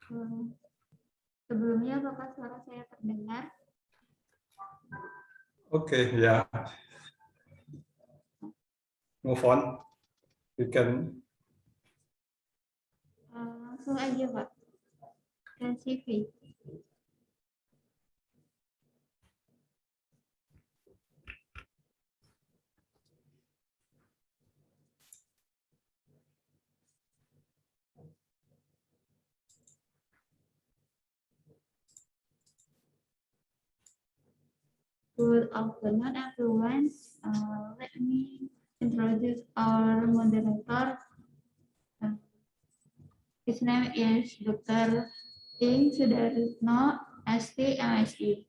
Sebelumnya, apakah suara saya terdengar? Okay, yeah. Move on. You can. Langsung aja, Pak. Ke CV. Good afternoon, everyone. Let me introduce our moderator. His name is Dr. Ing Sudarno, ST, MSc.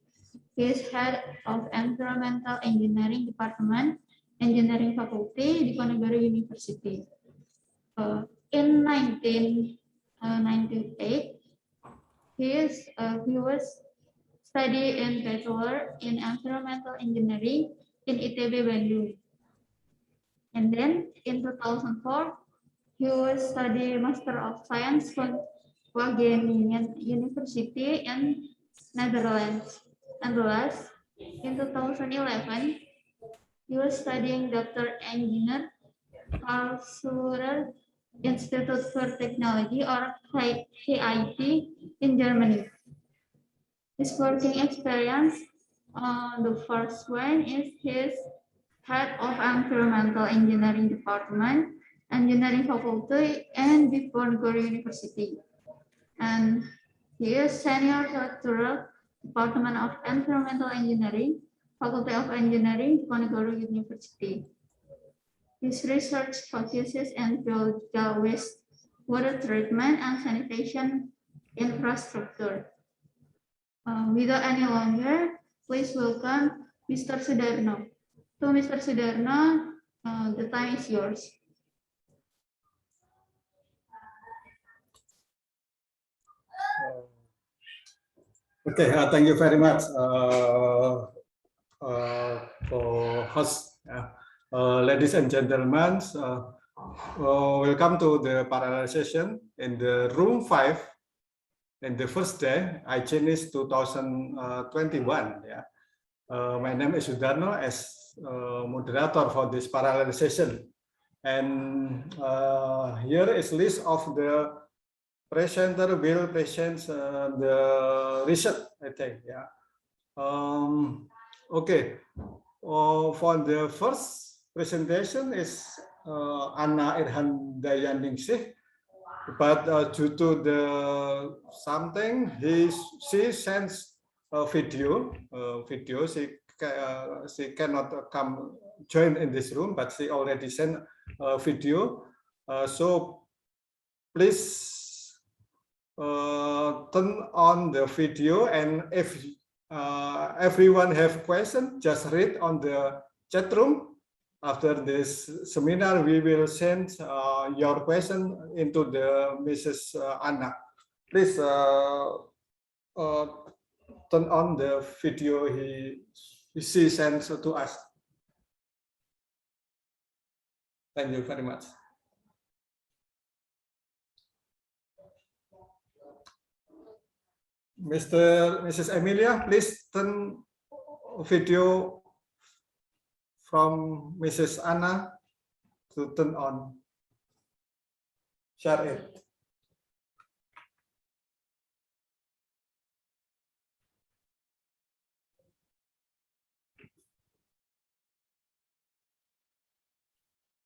He is head of Environmental Engineering Department, Engineering Faculty, Diponegoro University. In 1998, he was study in Bachelor in Environmental Engineering in ITB Bandung. And then in 2004, he was study Master of Science from Wageningen University in Netherlands. And last, in 2011, he was studying Doctor Engineer Karlsruher Institute for Technology or KIT in Germany. His working experience, the first one is his head of Environmental Engineering Department, Engineering Faculty, and Diponegoro University. And he is Senior Lecturer, Department of Environmental Engineering, Faculty of Engineering, Diponegoro University. His research focuses on biological waste, water treatment, and sanitation infrastructure. Without any longer, please welcome Mr. Sudarno. So, Mr. Sudarno, the time is yours. Okay, thank you very much for host. Ladies and gentlemen, welcome to the parallel session in the room 5 in the first day, ICENIS 2021. Yeah. My name is Sudarno as moderator for this parallel session. And here is list of the presenter will present the research, I think. Yeah. Okay. For the first presentation is Anna Irhandayaningsih, but due to the something, she sends a video. She cannot come join in this room, but she already sent a video. So please turn on the video, and if everyone have question, just read on the chat room. After this seminar, we will send your question into the Mrs. Anna. Please turn on the video she sends to us. Thank you very much. Mrs. Emilia, please turn video from Mrs. Anna to turn on. Share it.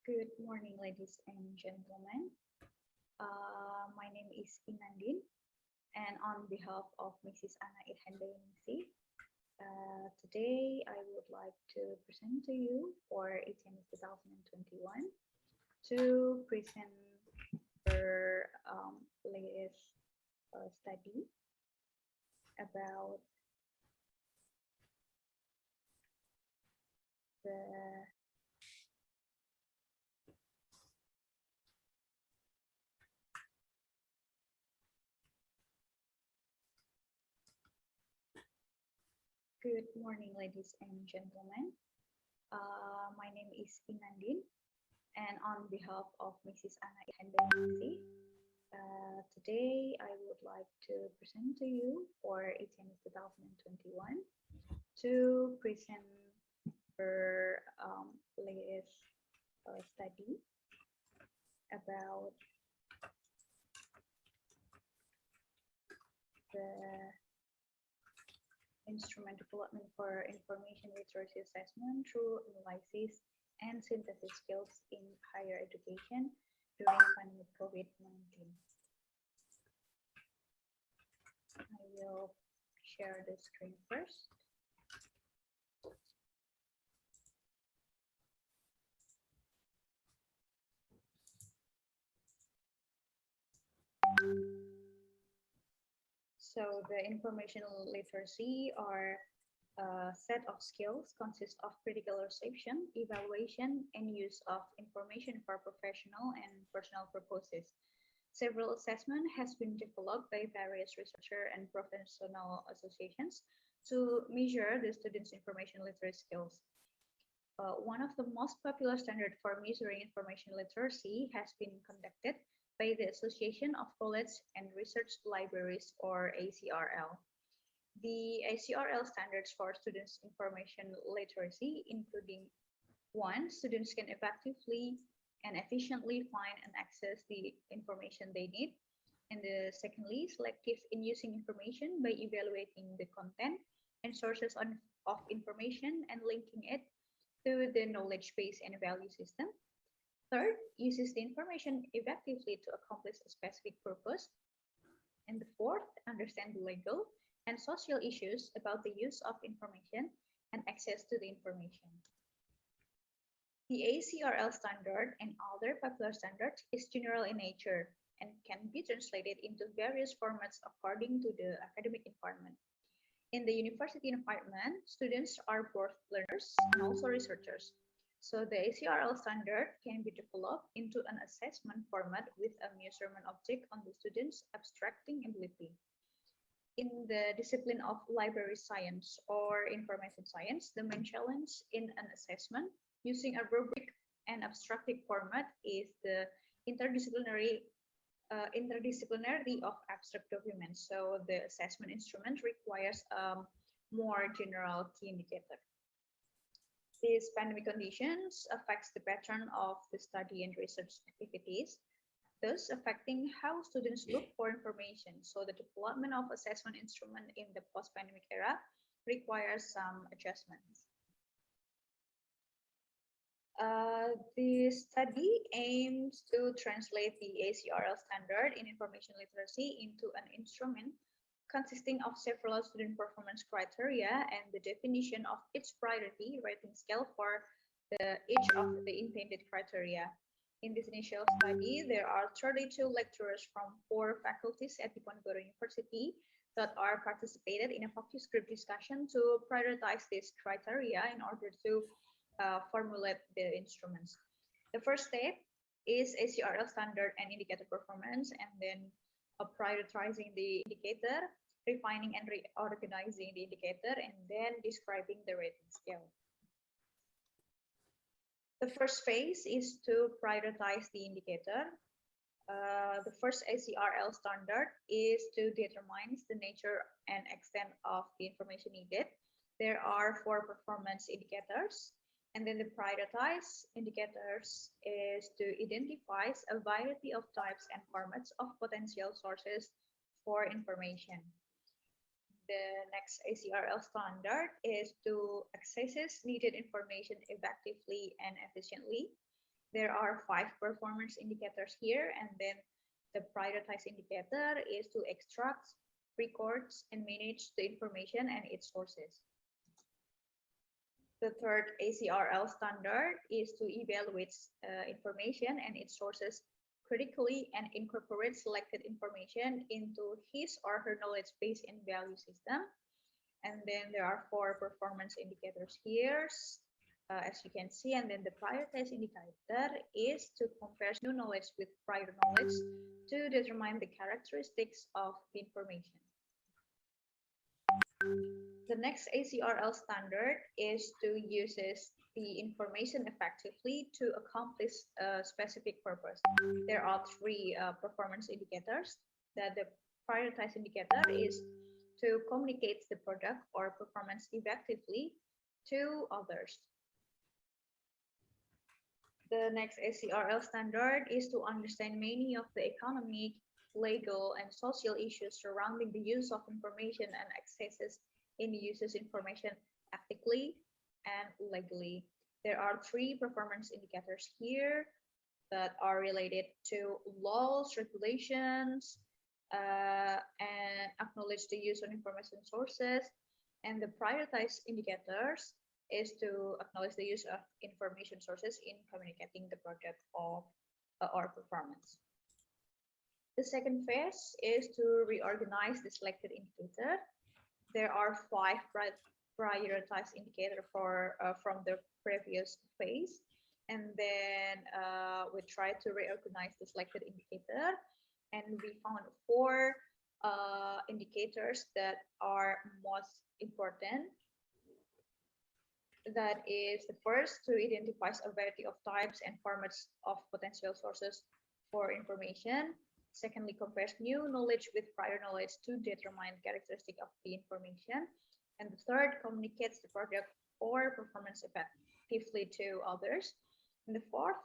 Good morning, ladies and gentlemen. My name is Inandin, and on behalf of Mrs. Anna Irhandayaningsih, today I would like to present to you for ICENIS 2021 to present her latest study about the Good morning, ladies and gentlemen. My name is Inandin, and on behalf of Mrs. Anna Irhandayaningsih, Today, I would like to present to you for ICENIS 2021 to present our latest study about the instrument development for information literacy assessment through analysis and synthesis skills in higher education during pandemic COVID-19. I will share the screen first. So the information literacy are a set of skills consist of critical reception, evaluation, and use of information for professional and personal purposes. Several assessments has been developed by various researcher and professional associations to measure the students' information literacy skills. One of the most popular standards for measuring information literacy has been conducted by the Association of College and Research Libraries, or ACRL. The ACRL standards for students' information literacy, including 1, students can effectively and efficiently find and access the information they need. And secondly, selective in using information by evaluating the content and sources of information and linking it to the knowledge base and value system. Third, uses the information effectively to accomplish a specific purpose. And the fourth, understand the legal and social issues about the use of information and access to the information. The ACRL standard and other popular standards is general in nature and can be translated into various formats according to the academic environment. In the university environment, students are both learners and also researchers. So the ACRL standard can be developed into an assessment format with a measurement object on the student's abstracting ability. In the discipline of library science or information science, the main challenge in an assessment using a rubric and abstractive format is the interdisciplinarity of abstract documents. So the assessment instrument requires a more general key indicator. These pandemic conditions affects the pattern of the study and research activities, thus affecting how students look for information. So the development of assessment instrument in the post-pandemic era requires some adjustments. The study aims to translate the ACRL standard in information literacy into an instrument consisting of several student performance criteria and the definition of each priority rating scale for each of the intended criteria. In this initial study, there are 32 lecturers from 4 faculties at Diponegoro University that are participated in a focus group discussion to prioritize these criteria in order to formulate the instruments. The first step is ACRL standard and indicator performance, and then prioritizing the indicator, refining and reorganizing the indicator, and then describing the rating scale. The first phase is to prioritize the indicator. The first ACRL standard is to determine the nature and extent of the information needed. There are 4 performance indicators, and then the prioritized indicators is to identify a variety of types and formats of potential sources for information. The next ACRL standard is to access needed information effectively and efficiently. There are 5 performance indicators here, and then the prioritized indicator is to extract, record, and manage the information and its sources. The third ACRL standard is to evaluate information and its sources critically and incorporate selected information into his or her knowledge base and value system. And then there are 4 performance indicators here, as you can see. And then the prioritized indicator is to compare new knowledge with prior knowledge to determine the characteristics of the information. The next ACRL standard is to use the information effectively to accomplish a specific purpose. There are three performance indicators. That the prioritized indicator is to communicate the product or performance effectively to others. The next ACRL standard is to understand many of the economic, legal, and social issues surrounding the use of information and accesses in uses information ethically and legally. There are three performance indicators here that are related to laws, regulations, and acknowledge the use of information sources. And the prioritized indicators is to acknowledge the use of information sources in communicating the project of or performance. The second phase is to reorganize the selected indicator. There are 5 prioritized indicators from the previous phase, and then we try to reorganize the selected indicator, and we found 4 indicators that are most important. That is the first, to identify a variety of types and formats of potential sources for information. Secondly, compares new knowledge with prior knowledge to determine characteristic of the information. And the third, communicates the project or performance effectively to others. And the fourth,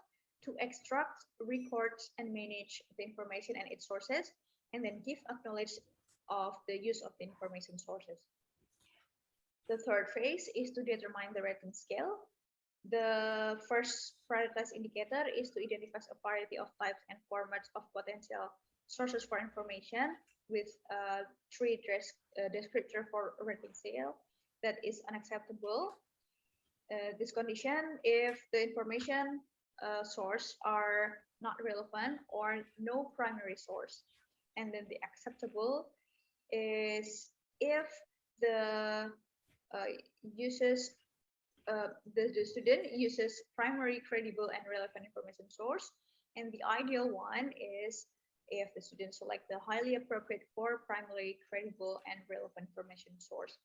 to extract, record, and manage the information and its sources, and then give acknowledge of the use of the information sources. The third phase is to determine the rating scale. The first prioritized indicator is to identify a variety of types and formats of potential sources for information with 3 descriptors for rating scale. That is unacceptable. This condition if the information source are not relevant or no primary source. And then the acceptable is if the the student uses primary, credible, and relevant information source. And the ideal one is if the student select the highly appropriate for primary, credible, and relevant information source.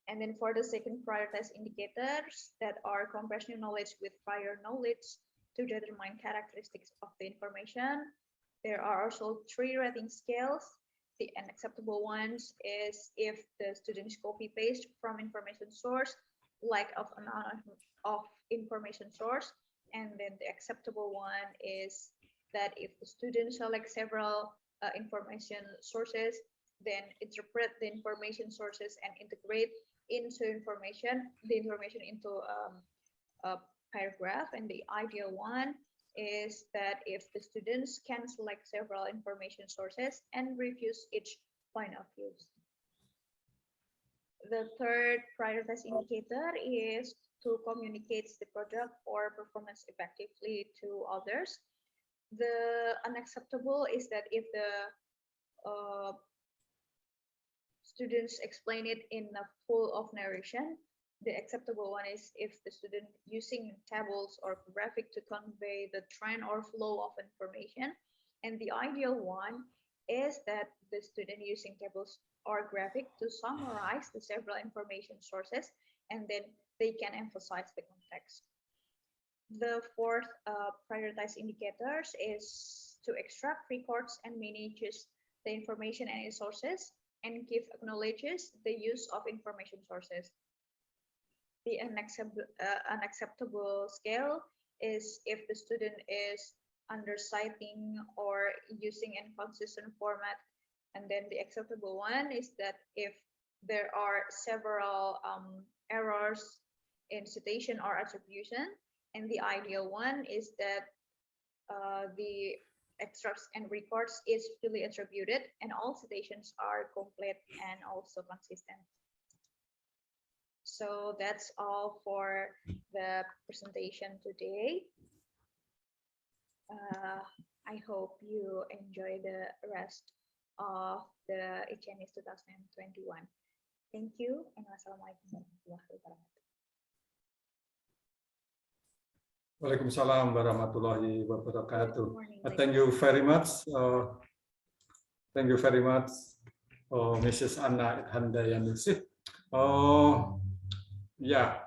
And then for the second prioritized indicators that are compares new knowledge with prior knowledge to determine characteristics of the information, there are also 3 rating scales. The unacceptable ones is if the students copy paste from information source, lack of amount of information source, and then the acceptable one is that if the student select several information sources, then interpret the information sources and integrate into the information into a paragraph. And the ideal one is that if the students can select several information sources and refuse each point of view. The third prioritized indicator is to communicate the product or performance effectively to others. The unacceptable is that if the students explain it in a full of narration. The acceptable one is if the student using tables or graphic to convey the trend or flow of information. And the ideal one is that the student using tables or graphic to summarize the several information sources, and then they can emphasize the context. The fourth prioritized indicators is to extract, records, and manages the information and its sources, and give acknowledges the use of information sources. The unacceptable scale is if the student is underciting or using inconsistent format. And then the acceptable one is that if there are several errors in citation or attribution. And the ideal one is that the extracts and records is fully attributed and all citations are complete and also consistent. So that's all for the presentation today. I hope you enjoy the rest of the ICENIS 2021. Thank you, and wassalamualaikum warahmatullahi wabarakatuh. Waalaikumsalam warahmatullahi wabarakatuh. Thank You very much. Thank you very much, Mrs. Anna Handayani. Yeah,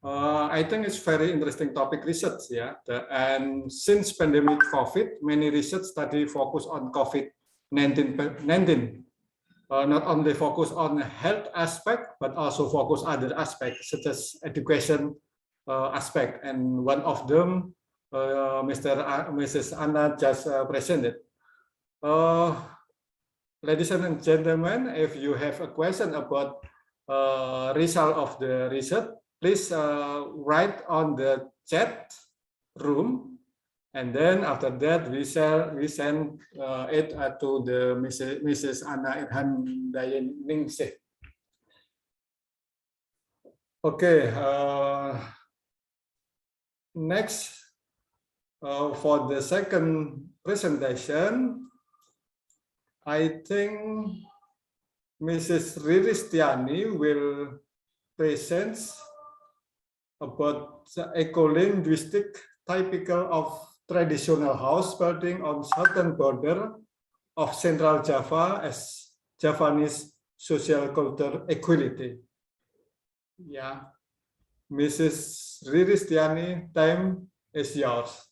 I think it's very interesting topic research, yeah. And since pandemic COVID, many research study focus on COVID-19, not only focus on the health aspect, but also focus other aspects such as education aspect. And one of them, Mrs. Anna just presented. Ladies and gentlemen, if you have a question about result of the research, please write on the chat room, and then after that we send it to the Mrs. Anna Irhan Dayeningsih. Okay. Next, for the second presentation, I think Mrs. Riristiani will present about the eco-linguistic typical of traditional house building on southern border of Central Java as Javanese social culture equality. Yeah, Mrs. Riristiani, time is yours.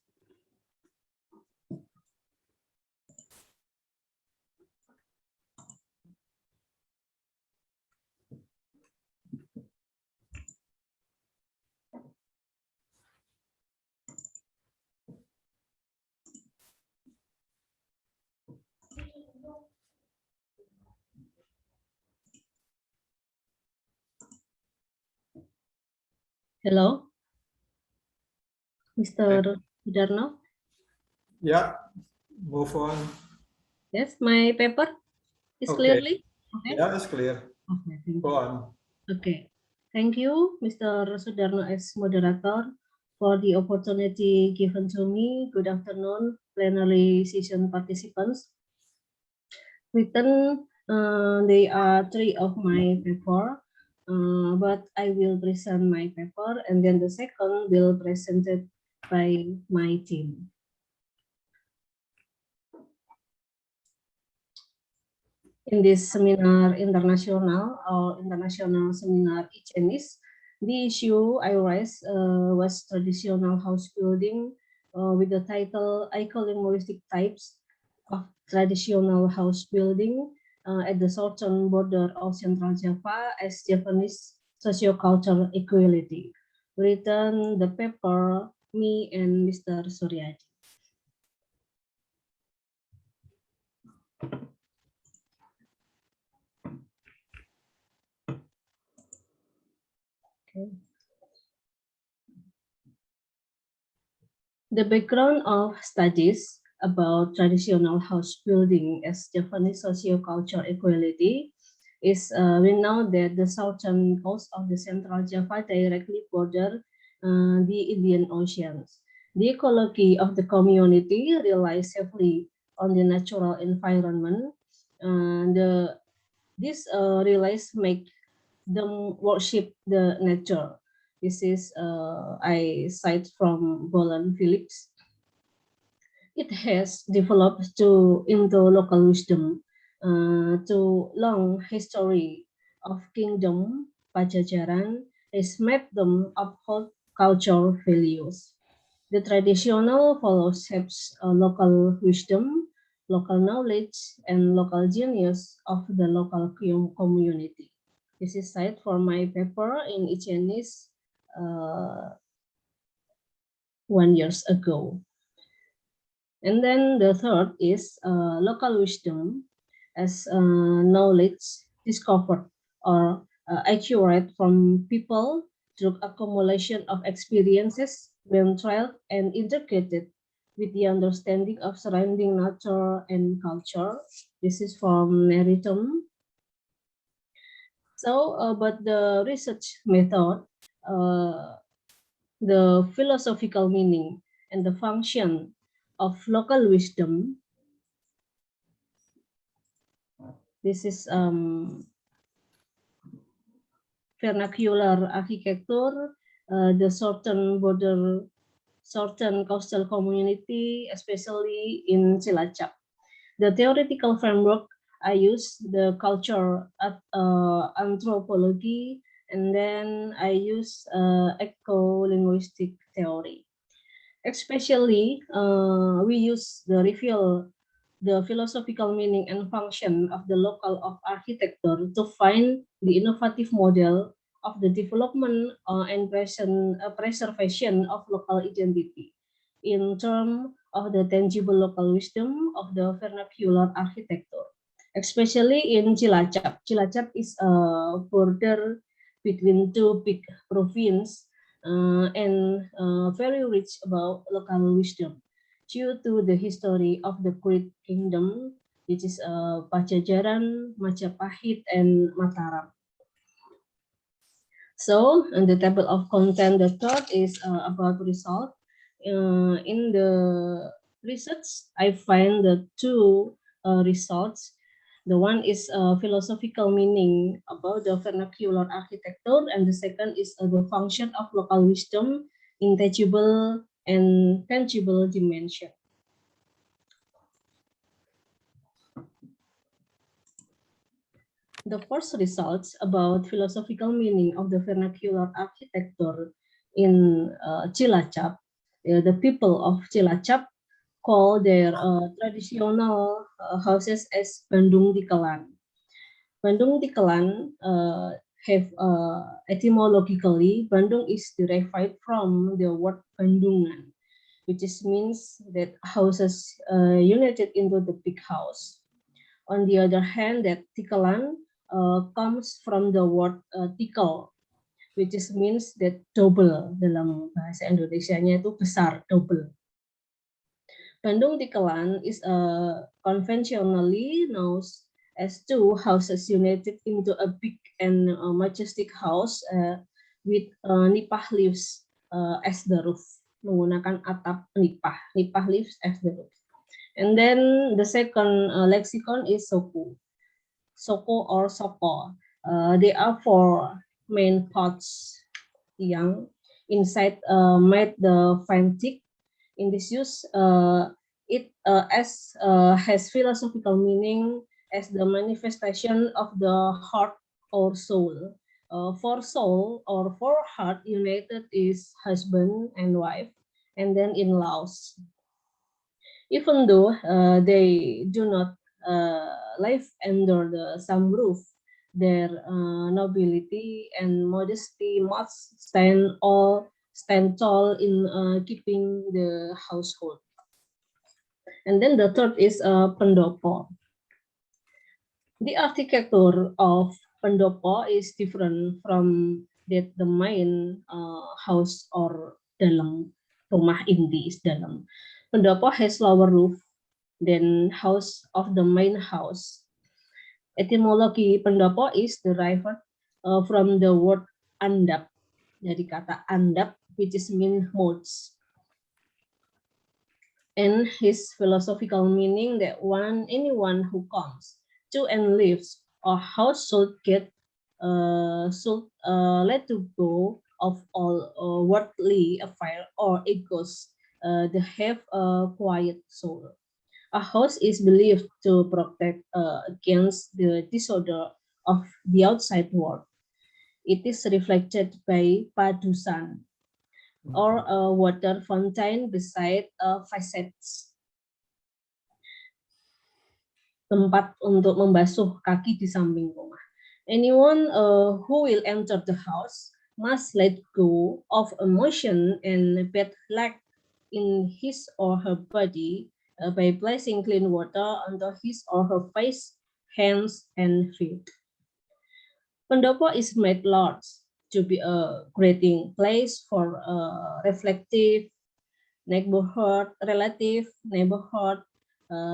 Hello, Mr. Sudarno. Yeah, move on. Yes, my paper is Okay. clearly. Okay. Yeah, it's clear. Okay, thank Go you. on. Okay, thank you, Mr. Sudarno, as moderator, for the opportunity given to me. Good afternoon, plenary session participants. Written, they are three of my paper, but I will present my paper, and then the second will presented by my team. In this seminar international seminar ICENIS, the issue I raised was traditional house building with the title Eco-linguistic types of traditional house building at the southern border of Central Java as Javanese sociocultural equality. Written the paper, me and Mr. Suryadi. Okay. The background of studies about traditional house building as Javanese sociocultural equality is we know that the southern coast of the Central Java directly border the Indian Oceans. The ecology of the community relies heavily on the natural environment. This relies make them worship the nature. This is I cite from Bolan Phillips. It has developed into local wisdom to long history of kingdom. Pajajaran has made them uphold cultural values. The traditional follows shapes local wisdom, local knowledge, and local genius of the local community. This is cited for my paper in ICENIS 1 year ago. And then the third is local wisdom as knowledge discovered or accurate from people through accumulation of experiences when tried and integrated with the understanding of surrounding nature and culture. This is from Meritum. So, but the research method, the philosophical meaning and the function of local wisdom. This is vernacular architecture, the southern border, southern coastal community, especially in Cilacap. The theoretical framework I use the culture anthropology And then I use eco-linguistic theory. Especially, we use the philosophical meaning and function of the local of architecture to find the innovative model of the development and preservation of local identity in terms of the tangible local wisdom of the vernacular architecture, especially in Cilacap. Cilacap is a border between two big provinces and very rich about local wisdom due to the history of the great kingdom, which is Pajajaran, Majapahit, and Mataram. So, in the table of content, the third is about result. In the research, I find the two results. The one is philosophical meaning about the vernacular architecture, and the second is the function of local wisdom in tangible and tangible dimension. The first results about philosophical meaning of the vernacular architecture in Cilacap. The people of Cilacap call their traditional houses as Bandung Tikelan. Bandung Tikelan have etymologically, Bandung is derived from the word Bandungan, which means that houses united into the big house. On the other hand, that Tikelan comes from the word tikel, which means that double, dalam bahasa Indonesianya itu besar, double. Bandung Tikelan is conventionally known as two houses united into a big and majestic house with nipah leaves as the roof, menggunakan atap nipah leaves as the roof. And then the second lexicon is Soko or Soko. There are four main parts yang inside made the fantic. In this use, it has philosophical meaning as the manifestation of the heart or soul. For soul or for heart united is husband and wife, and then in-laws. Even though they do not live under the same roof, their nobility and modesty must stand tall in keeping the household. And then the third is pendopo. The architecture of pendopo is different from that the main house or dalam, rumah inti is dalam. Pendopo has lower roof than house of the main house. Etymology pendopo is derived from the word andap, dari kata andap, which means moats. And his philosophical meaning that anyone who comes to and lives a house should let to go of all worldly affair or egos. They have a quiet soul. A house is believed to protect against the disorder of the outside world. It is reflected by padusan, or a water fountain beside facades. Tempat untuk membasuh kaki di samping rumah. Anyone who will enter the house must let go of emotion and bad luck in his or her body by placing clean water onto his or her face, hands, and feet. Pendopo is made large to be a greeting place for reflective relative neighborhood,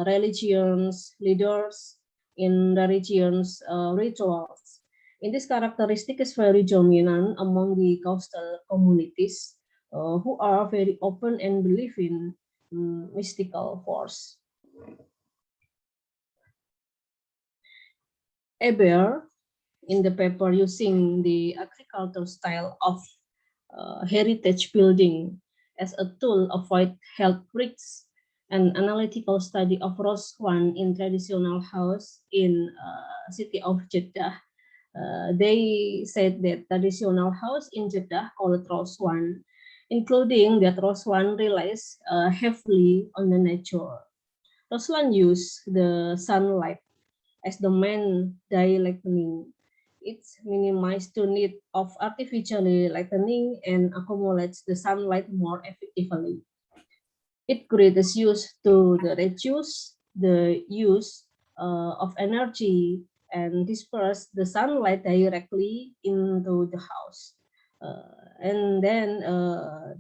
religions, leaders in the region's rituals. In this characteristic is very dominant among the coastal communities who are very open and believe in mystical force. Eber, in the paper, using the agricultural style of heritage building as a tool avoid health risks, an analytical study of Roswan in traditional house in city of Jeddah They said that traditional house in Jeddah called Roswan, including that Roswan relies heavily on the nature. Roswan use the sunlight as the main day lightning. It minimizes the need of artificially lightening and accumulates the sunlight more effectively. It greatest use to the reduce the use of energy and disperse the sunlight directly into the house. And then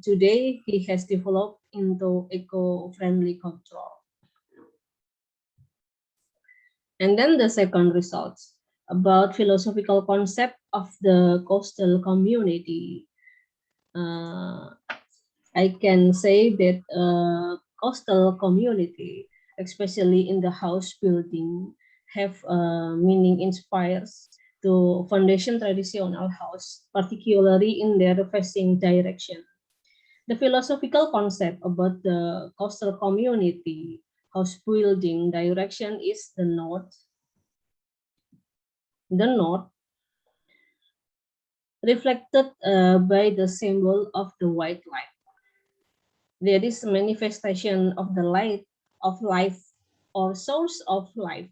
today he has developed into eco-friendly control. And then the second results about philosophical concept of the coastal community. I can say that coastal community, especially in the house building, have meaning inspires to foundation traditional house, particularly in their facing direction. The philosophical concept about the coastal community house building direction is the north. The north reflected by the symbol of the white light. There is a manifestation of the light of life or source of life,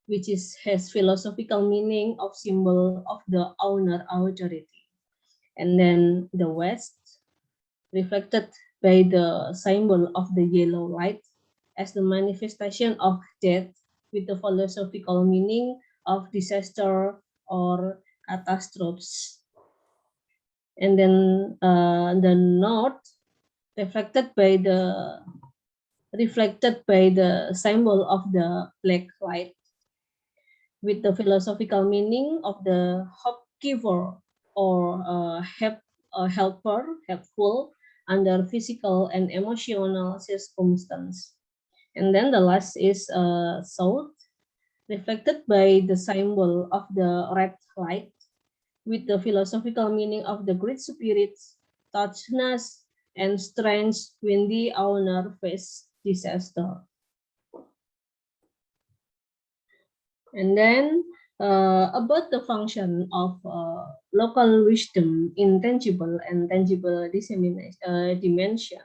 which has philosophical meaning of symbol of the owner authority. And then the west, reflected by the symbol of the yellow light as the manifestation of death with the philosophical meaning of disaster or catastrophes. And then the north, reflected by the symbol of the black light with the philosophical meaning of the hope giver or helper, helpful under physical and emotional circumstance. And then the last is south, reflected by the symbol of the red light with the philosophical meaning of the great spirits, touchness, and strength when the owner face disaster. And then about the function of local wisdom in tangible and tangible dimension.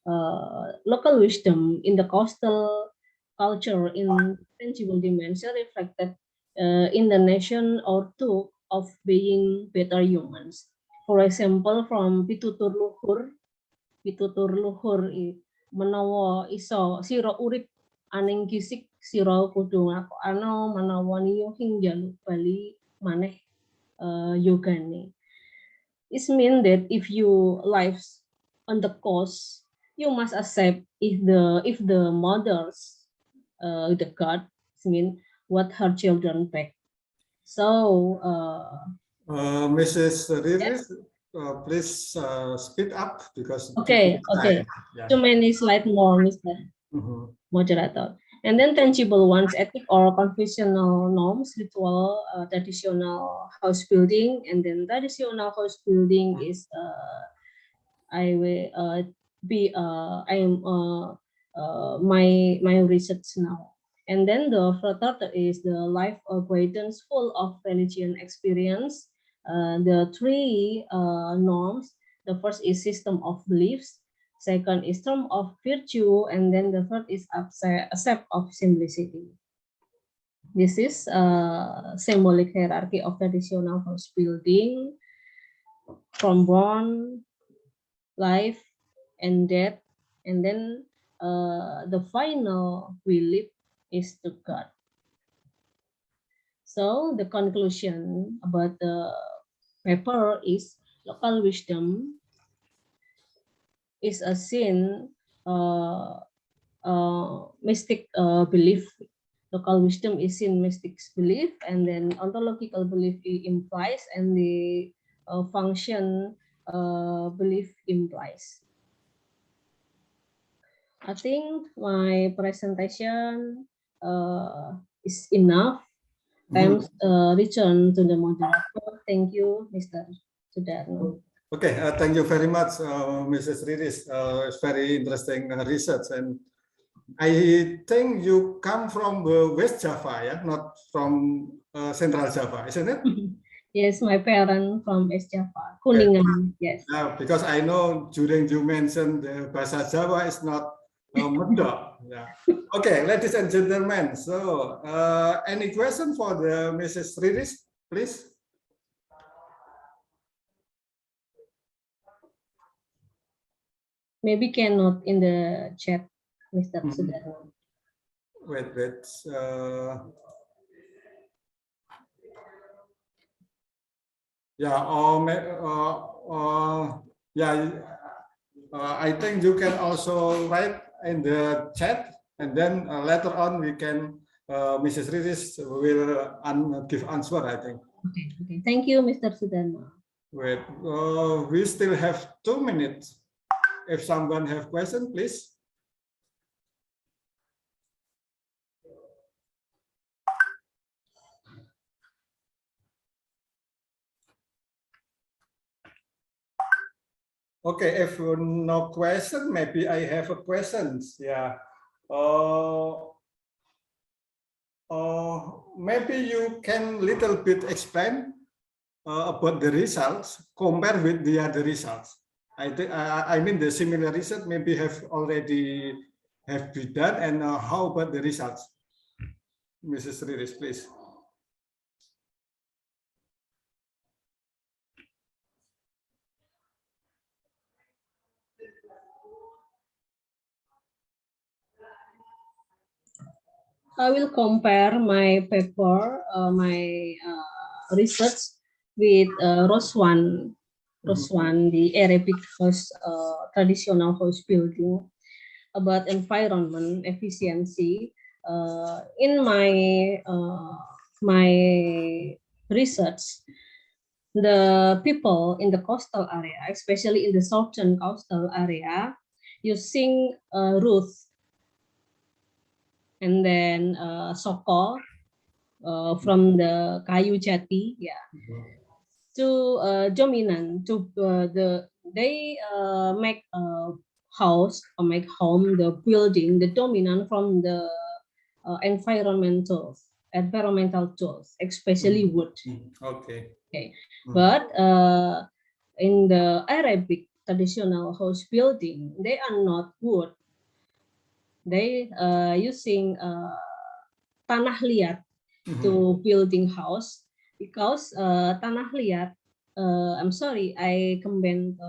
Local wisdom in the coastal culture in tangible dimension reflected in the nation or two of being better humans. For example, from pitutur luhur menawa iso sira urip aning gisik sira kudu ngakokano menawa niyo hing jaluk bali maneh yogane. It means that if you lives on the coast, you must accept if the mothers the god mean what her children back. So Mrs. Riris, yes. please speed up because Okay. Yeah. Too many slides more, Mr. Moderator. And then tangible ones, ethic or conventional norms, ritual, traditional house building, and then traditional house building is I will my research now. And then the third is the life guidance full of religion experience. The three norms. The first is system of beliefs. Second is term of virtue, and then the third is accept of simplicity. This is symbolic hierarchy of traditional house building from born, life, and death, and then the final we live is to God. So the conclusion about the paper is local wisdom is a sin mystic belief. Local wisdom is in mystic belief, and then ontological belief implies, and the function belief implies. I think my presentation is enough. Thanks, return to the moderator. Thank you, Mr. Sudarno. Okay, thank you very much, Mrs. Riris. It's very interesting research, and I think you come from West Java, yeah, not from Central Java, isn't it? Yes, my parents from East Java, Okay. Kuningan. Yes. Because I know during you mentioned the Bahasa Jawa is not Medok. Yeah. Okay, ladies and gentlemen. So, any question for the Mrs. Riris, please? Maybe cannot in the chat, Mr. Sudarno. Wait. Yeah, yeah. I think you can also write in the chat, and then later on we can, Mrs. Riris will give answer, I think. Okay. Thank you, Mr. Sudarno. Wait, we still have 2 minutes. If someone have question, please. Okay, if no question, maybe I have a questions. Yeah. Maybe you can little bit explain about the results compared with the other results. I mean the similar result maybe have already have been done, and how about the results, Mrs. Riris, please. I will compare my paper, my research with Roswan, the Arabic house, traditional house building about environment efficiency. In my research, the people in the coastal area, especially in the southern coastal area, using roof and then soko from the kayu jati, to dominant to they make a house or make home the building the dominant from the environmental tools, especially wood. Okay. But in the Arabic traditional house building, they are not wood. They using tanah liat to building house, because tanah liat, I'm sorry, I combine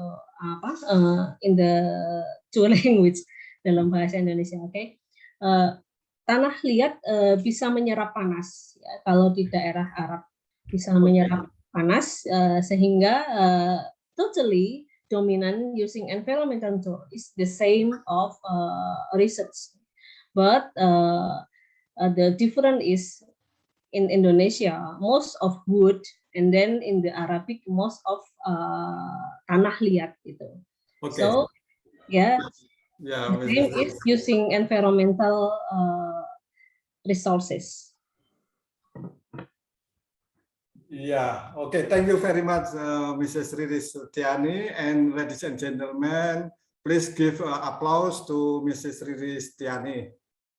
in the two language dalam bahasa Indonesia. Okay, tanah liat bisa menyerap panas, ya, kalau di daerah Arab bisa menyerap panas, sehingga totally dominant using environmental tool is the same of research, but the difference is in Indonesia most of wood, and then in the Arabic most of tanah liat gitu. Okay. So yeah, Yeah, the same is using environmental resources. Yeah, okay. Thank you very much, Mrs. Riris Tiani. And ladies and gentlemen, please give applause to Mrs. Riris Tiani.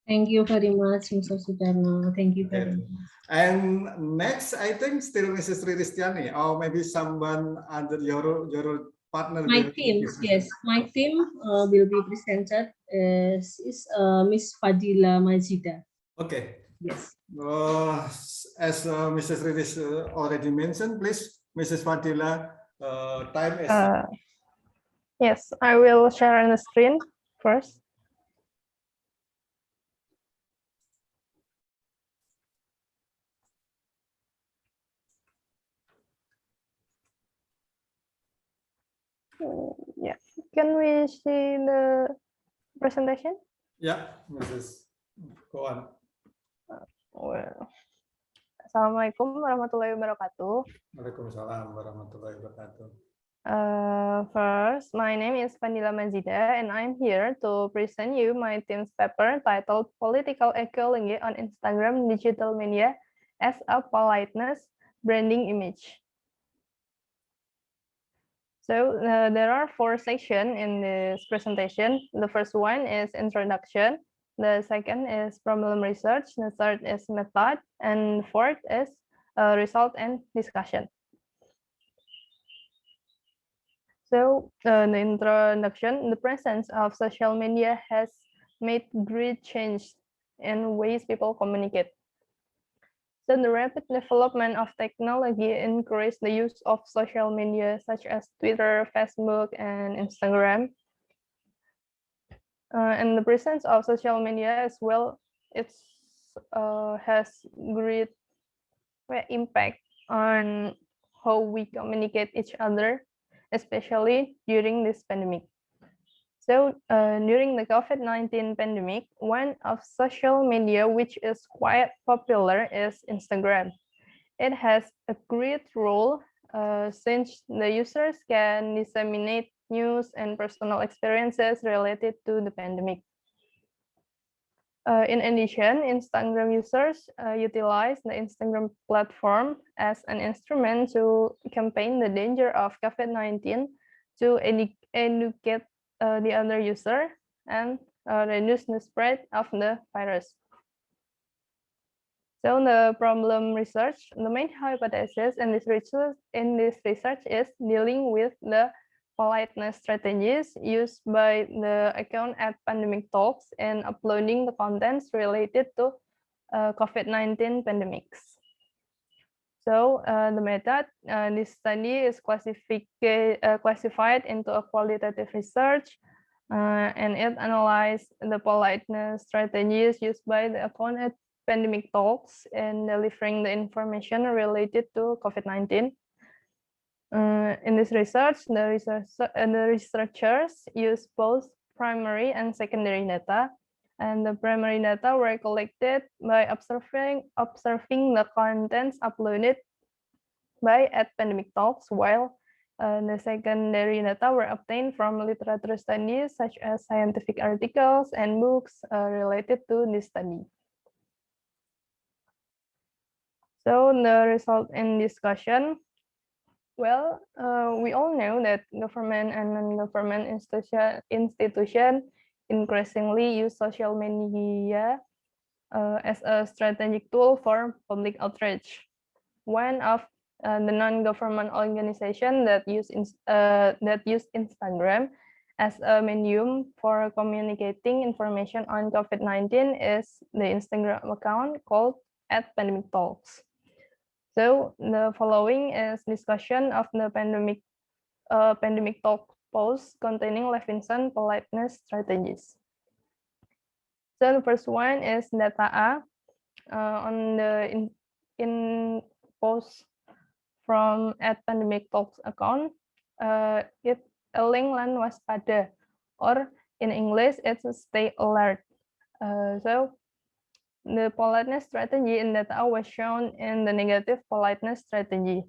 Thank you very much, Mr. Sudarno. Thank you very much. And next, I think still Mrs. Riris Tiani, or maybe someone under your partner. My team, yes, my team will be presented is Miss Fadila Majida. Okay. Yes. As Mrs. Riris already mentioned, please, Mrs. Fadila, time is. Yes, I will share on the screen first. Yeah, can we see the presentation? Yeah, Mrs. Go on. Well, Assalamualaikum warahmatullahi wabarakatuh. Waalaikumsalam warahmatullahi wabarakatuh. First, my name is Fadila Majida, and I'm here to present you my team's paper titled Political Ecology on Instagram Digital Media as a Politeness Branding Image. So there are 4 sections in this presentation. The first one is introduction. The second is problem research. The third is method. And fourth is result and discussion. So the introduction, the presence of social media has made great change in ways people communicate. So the rapid development of technology encouraged the use of social media such as Twitter, Facebook, and Instagram. And the presence of social media as well, it's has great impact on how we communicate each other, especially during this pandemic. So during the COVID-19 pandemic, one of social media which is quite popular is Instagram. It has a great role since the users can disseminate news and personal experiences related to the pandemic. In addition, Instagram users utilize the Instagram platform as an instrument to campaign the danger of COVID-19 to educate the other user and reduce the spread of the virus. So the problem research, the main hypothesis in this research is dealing with the politeness strategies used by the account at Pandemic Talks and uploading the contents related to COVID-19 pandemics. So the method, this study is classified into a qualitative research, and it analyzed the politeness strategies used by the account at Pandemic Talks in delivering the information related to COVID-19. In this research, the researchers use both primary and secondary data, and the primary data were collected by observing the contents uploaded by at Pandemic Talks, while the secondary data were obtained from literature studies such as scientific articles and books related to this study. So the result in discussion, well, we all know that government and non-government institution increasingly use social media as a strategic tool for public outreach. One of the non-government organization that use Instagram as a medium for communicating information on COVID-19 is the Instagram account called @pandemictalks. So the following is discussion of the pandemic talk post containing Levinson politeness strategies. So the first one is data A on the in post from @pandemic talks account. It eling lan waspada, or in English it's stay alert. So the politeness strategy in data was shown in the negative politeness strategy.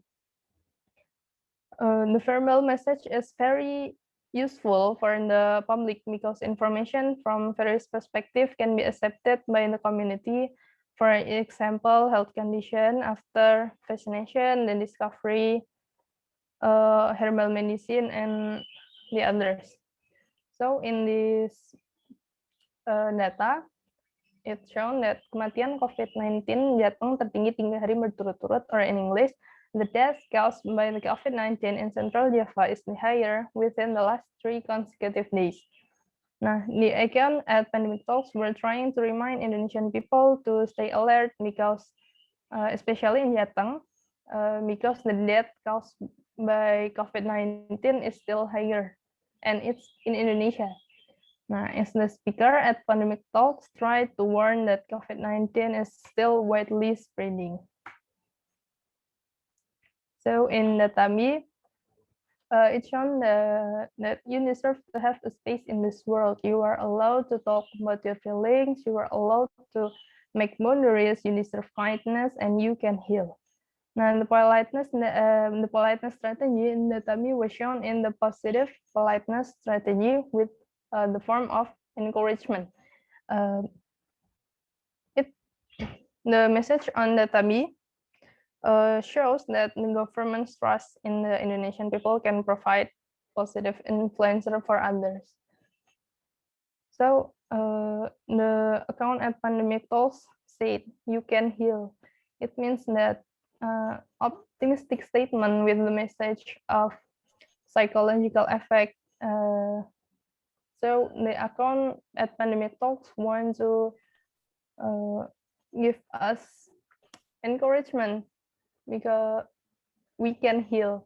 The verbal message is very useful for the public because information from various perspectives can be accepted by the community. For example, health condition after vaccination, the discovery, herbal medicine, and the others. So in this data, it's shown that kematian COVID-19 jatuh tertinggi 3 hari berturut-turut, or in English, the deaths caused by the COVID-19 in Central Java is the higher within the last 3 consecutive days. Nah, the account at Pandemic Talks were trying to remind Indonesian people to stay alert because, especially in Jateng, because the death caused by COVID-19 is still higher, and it's in Indonesia. Now, as the speaker at Pandemic Talks tried to warn that COVID-19 is still widely spreading. So in data B, it's shown that you deserve to have a space in this world. You are allowed to talk about your feelings. You are allowed to make boundaries. You deserve kindness, and you can heal. Now, the politeness strategy in data B was shown in the positive politeness strategy with the form of encouragement. The message on data B shows that the government's trust in the Indonesian people can provide positive influence for others. So the account at Pandemic Talks said you can heal. It means that optimistic statement with the message of psychological effect. So the account at Pandemic Talks want to give us encouragement because we can heal,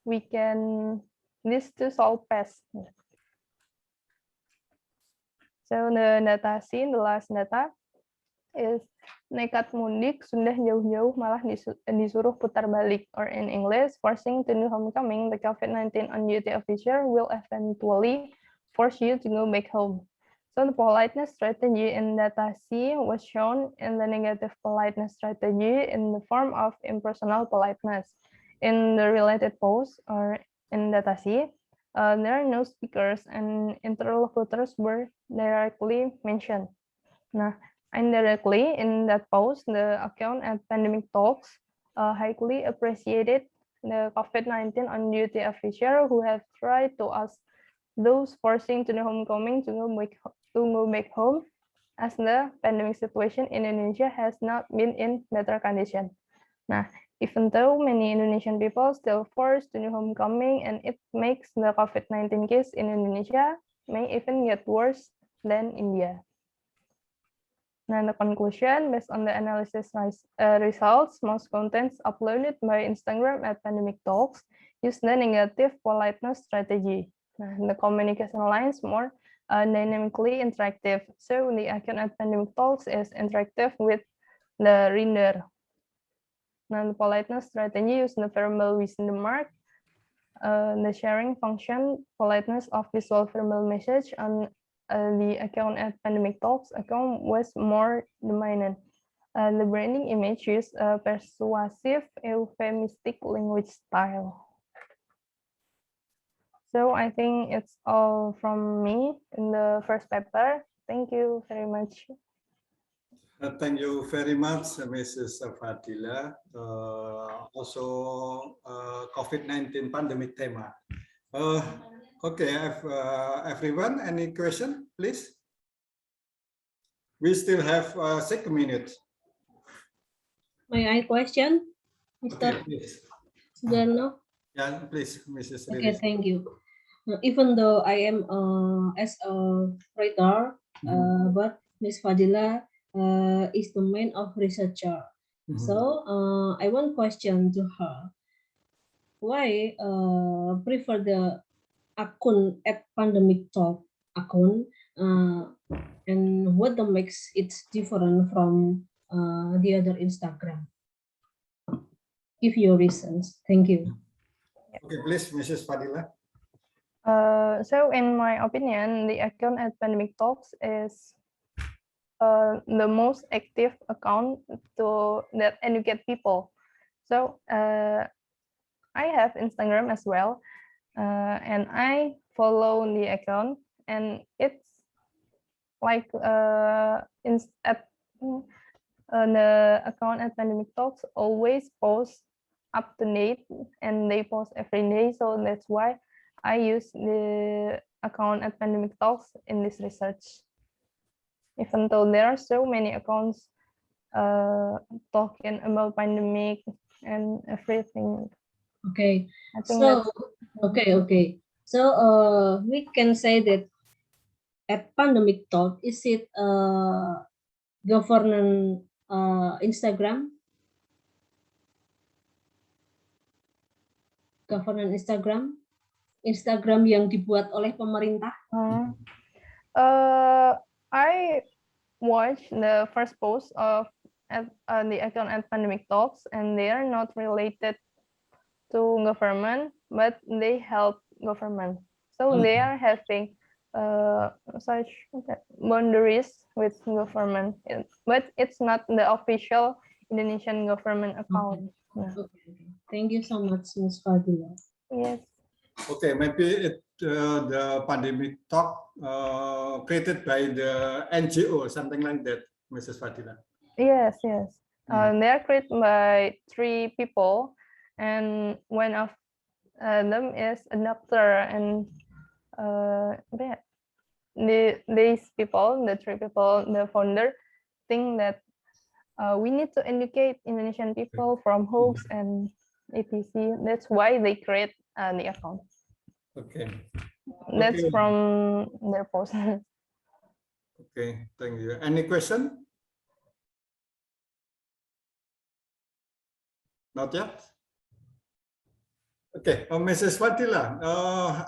we can this to solve past. So the data scene, the last data is nekat mudik sudah jauh-jauh malah disuruh putar balik, or in English, forcing to new homecoming, the COVID-19 on duty officer will eventually force you to go back home. So the politeness strategy in data C was shown in the negative politeness strategy in the form of impersonal politeness. In the related post or in data C, there are no speakers and interlocutors were directly mentioned. Nah, indirectly in that post, the account at Pandemic Talks highly appreciated the COVID-19 on duty officer who have tried to ask those forcing to the homecoming to go back home, as the pandemic situation in Indonesia has not been in better condition. Nah, even though many Indonesian people still forced to the homecoming, and it makes the COVID-19 case in Indonesia may even get worse than India. Now, the conclusion, based on the analysis results, most contents uploaded by Instagram at Pandemic Talks use the negative politeness strategy. The communication lines more dynamically interactive. So the account at Pandemic Talks is interactive with the reader. Now, the politeness strategy use the verbal wisdom mark, the sharing function, politeness of visual verbal message on the account at Pandemic Talks account was more dominant. The branding image used a persuasive, euphemistic language style. So I think it's all from me in the first paper. Thank you very much. Thank you very much, Mrs. Fadila. Also, COVID-19 pandemic tema. Okay, everyone, any question, please? We still have 6 minutes. May I question, Okay, Mr. please. Sudarno? Yeah, please, Mrs. Okay, Riris. thank you. Even though I am as a writer, but Ms. Fadila is the main of researcher. So I want question to her. Why prefer the account at Pandemic Talk account, and what the makes it different from the other Instagram? Give your reasons. Thank you. Okay, please, Mrs. Fadila. So in my opinion, the account at Pandemic Talks is the most active account that educate people. So I have Instagram as well, and I follow the account, and it's like the account at Pandemic Talks always post up to date, and they post every day. So that's why I use the account at Pandemic Talks in this research. Even though there are so many accounts talking about pandemic and everything. Okay. So okay. So we can say that at Pandemic Talk, is it governance Instagram? Governance Instagram yang dibuat oleh pemerintah? I watched the first post of the account at Pandemic Talks, and they are not related to government, but they help government. So they are having such boundaries with government, but it's not the official Indonesian government account. Okay. Thank you so much, Ms. Fadila. Yes. Okay, maybe the Pandemic Talk created by the NGO, something like that, Mrs. Fadila. Yes. They are created by 3 people, and one of them is a doctor, and these people, the three people, the founder, think that we need to educate Indonesian people from hoax and etc. That's why they create the account. Okay. That's Okay. from their post. Okay, thank you. Any question? Not yet? Okay, Mrs. Fatila,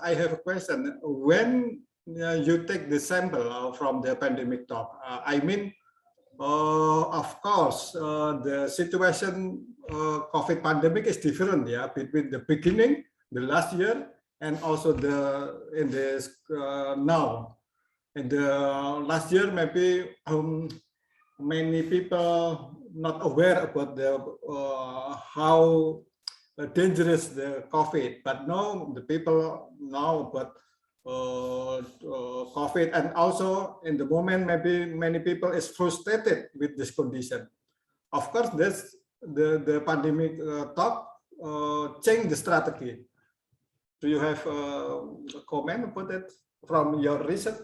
I have a question. When you take the sample from the pandemic talk, I mean, of course, the situation COVID pandemic is different, yeah, between the beginning, the last year, and also in this now. In the last year, maybe many people not aware about the how dangerous the COVID, but now the people know about COVID, and also in the moment maybe many people is frustrated with this condition. Of course, this the pandemic talk change the strategy. Do you have a comment about that from your research?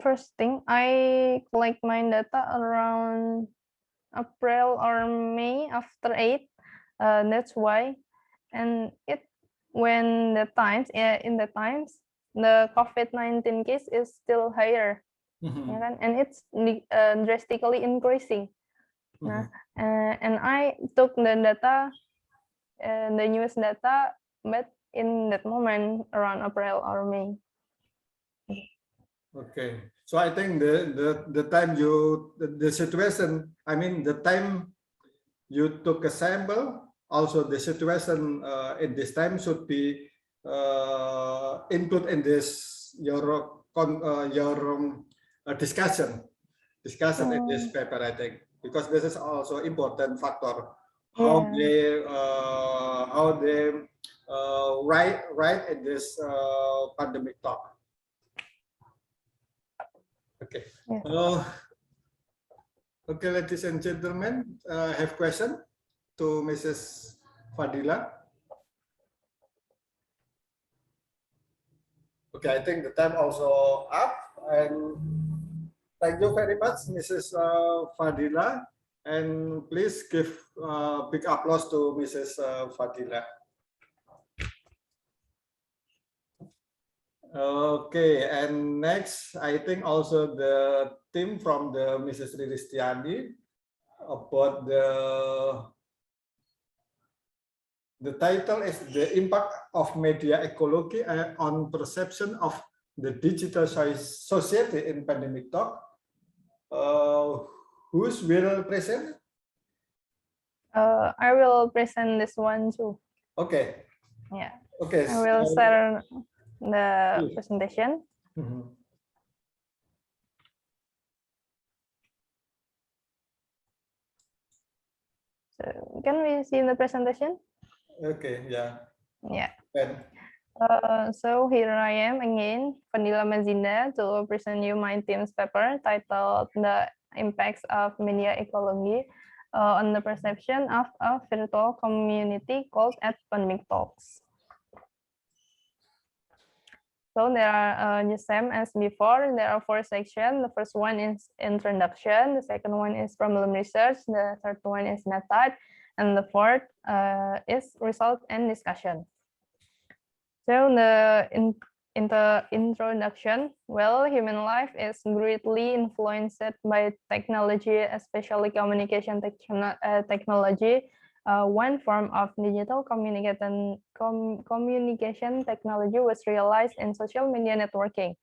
First thing, I collect my data around April or May after 8. That's why, and when the times in the times the COVID-19 case is still higher, ya kan? And it's drastically increasing. Nah, and I took the data, the newest data, but in that moment around April or May. Okay, so I think the time the situation, I mean the time you took a sample, also the situation in this time should be included in this your discussion in this paper, I think, because this is also important factor how they write in this pandemic talk. Okay. Okay, ladies and gentlemen, I have question to Mrs. Fadila. Okay, I think the time also up, and thank you very much, Mrs. Fadila, and please give big applause to Mrs. Fadila. Okay, and next, I think also the team from the Mrs. Riristiani about the title is the impact of media ecology on perception of the digital society in pandemic talk. Who's will present? I will present this one too. Okay. Yeah. Okay. I will share the presentation. So can we see the presentation? Okay, yeah. Yeah. And So here I am again, Fadila Mazinda, to present you my team's paper titled "The Impacts of Media Ecology on the Perception of a Virtual Community Called at Pandemic Talks." So there are the same as before. There are 4 sections. The first one is introduction. The second one is problem research. The third one is method, and the fourth is result and discussion. So in the introduction, well, human life is greatly influenced by technology, especially communication technology. One form of digital communication technology was realized in social media networking.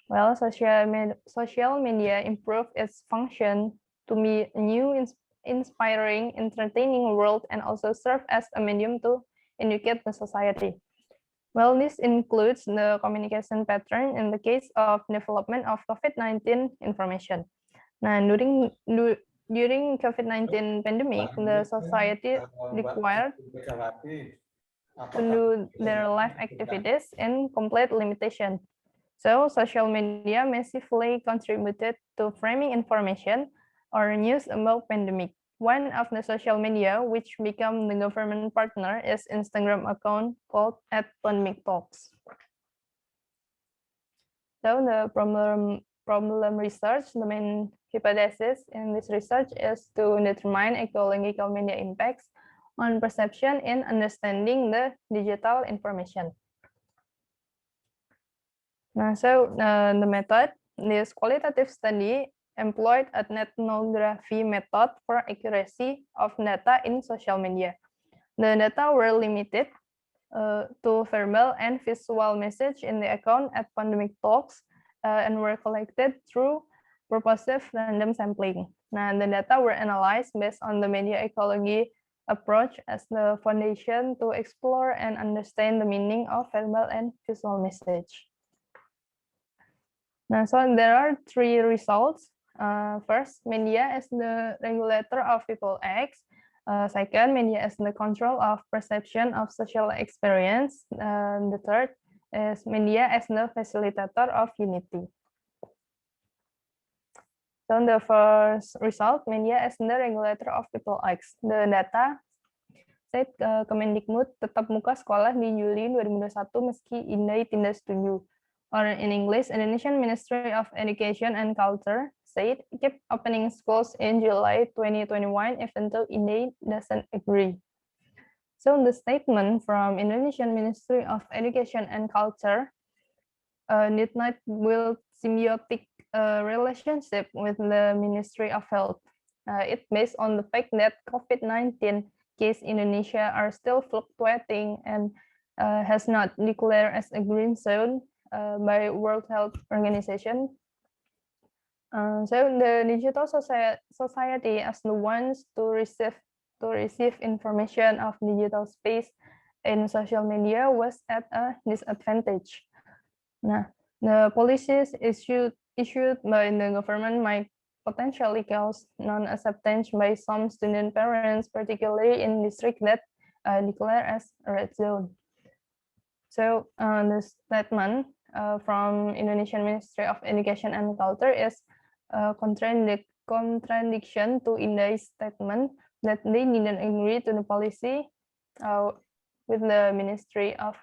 Well, social media improved its function to be a new, inspiring, entertaining world, and also serve as a medium to educate the society. Well, this includes the communication pattern in the case of development of COVID-19 information. Now, during COVID-19 pandemic, the society required to do their life activities in complete limitation. So social media massively contributed to framing information or news about pandemic. One of the social media which became the government partner is Instagram account called @pandemictalks. So the problem research, the main hypothesis in this research is to determine ecological media impacts on perception in understanding the digital information. The method, this qualitative study employed an ethnography method for accuracy of data in social media. The data were limited to verbal and visual message in the account at pandemic talks and were collected through purposive random sampling. Now, the data were analyzed based on the media ecology approach as the foundation to explore and understand the meaning of verbal and visual message. Now, so there are three results. First, media as the regulator of people acts. Second, media as the control of perception of social experience. The third is media as the facilitator of unity. So the first result, media as the regulator of people acts. The data said Kemendikbud tetap muka sekolah di Juli 2021 meski INDAI tidak setuju. Or in English, Indonesian Ministry of Education and Culture said keep opening schools in July 2021 even though INDAI doesn't agree. So the statement from Indonesian Ministry of Education and Culture did not build symbiotic relationship with the Ministry of Health. It's based on the fact that COVID-19 cases in Indonesia are still fluctuating and has not declared as a green zone by World Health Organization. So the digital society as the ones to receive information of digital space in social media was at a disadvantage. Now, the policies issued by the government might potentially cause non-acceptance by some student parents, particularly in districts that declare as a red zone. So the statement from Indonesian Ministry of Education and Culture is contradiction to INDAI's statement that they didn't agree to the policy with the Ministry of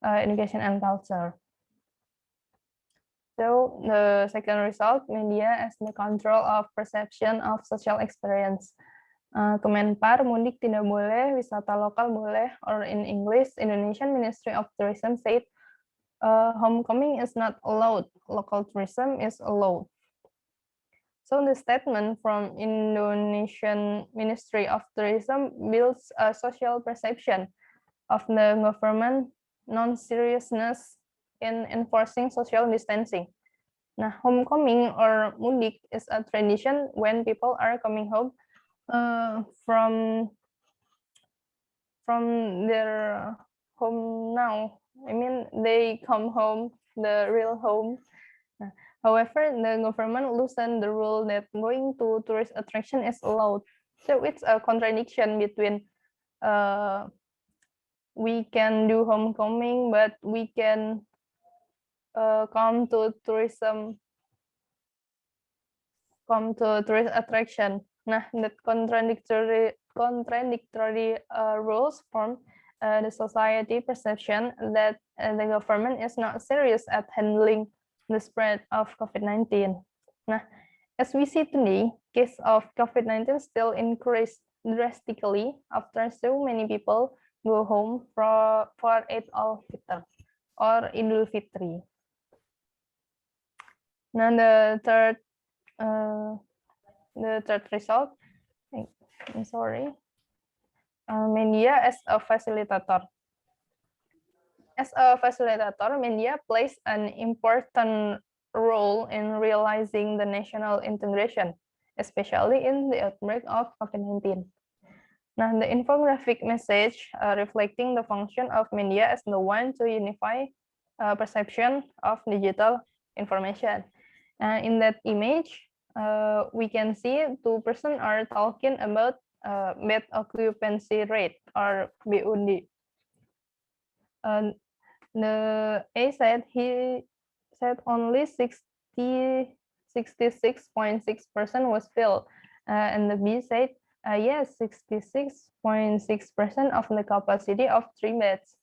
Education and Culture. So the second result, media as the control of perception of social experience. Kemenpar, mudik tidak boleh, wisata lokal boleh, or in English, Indonesian Ministry of Tourism said, homecoming is not allowed, local tourism is allowed. So the statement from Indonesian Ministry of Tourism builds a social perception of the government non-seriousness in enforcing social distancing. Nah, homecoming or mudik is a tradition when people are coming home from their home now. I mean, they come home, the real home. However, the government loosened the rule that going to tourist attraction is allowed. So it's a contradiction between we can do homecoming, but we can come to tourist attraction. Nah, that contradictory rules form the society perception that the government is not serious at handling the spread of COVID-19. Nah, as we see today, case of COVID-19 still increased drastically after so many people go home for Eid al-Fitr or Idul Fitri. Now the third result, I'm sorry, media as a facilitator. As a facilitator, media plays an important role in realizing the national integration, especially in the outbreak of COVID-19. Now, the infographic message reflecting the function of media as the one to unify perception of digital information. In that image, we can see two persons are talking about bed occupancy rate or BOD. The A said he said only 66.6% was filled, and the B said yes, 66.6% of the capacity of 3 beds.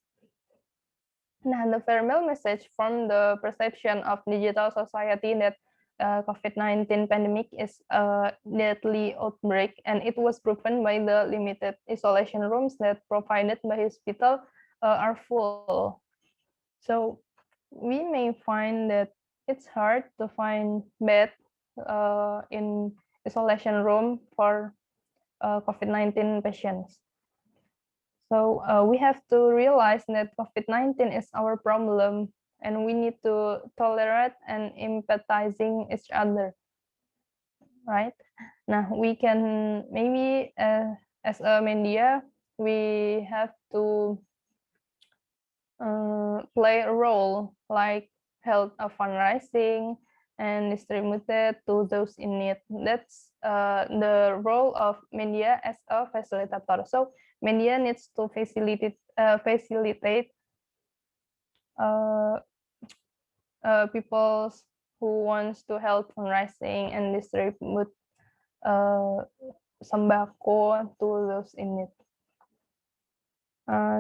Now, the farewell message from the perception of digital society that COVID-19 pandemic is a deadly outbreak, and it was proven by the limited isolation rooms that provided by hospital are full. So we may find that it's hard to find bed in isolation room for COVID-19 patients. So we have to realize that COVID-19 is our problem, and we need to tolerate and empathizing each other, right? Now we can maybe as a media, we have to play a role like held a fundraising and distributed to those in need. That's the role of media as a facilitator. So media needs to facilitate people who wants to help fundraising and distribute sembako to those in need.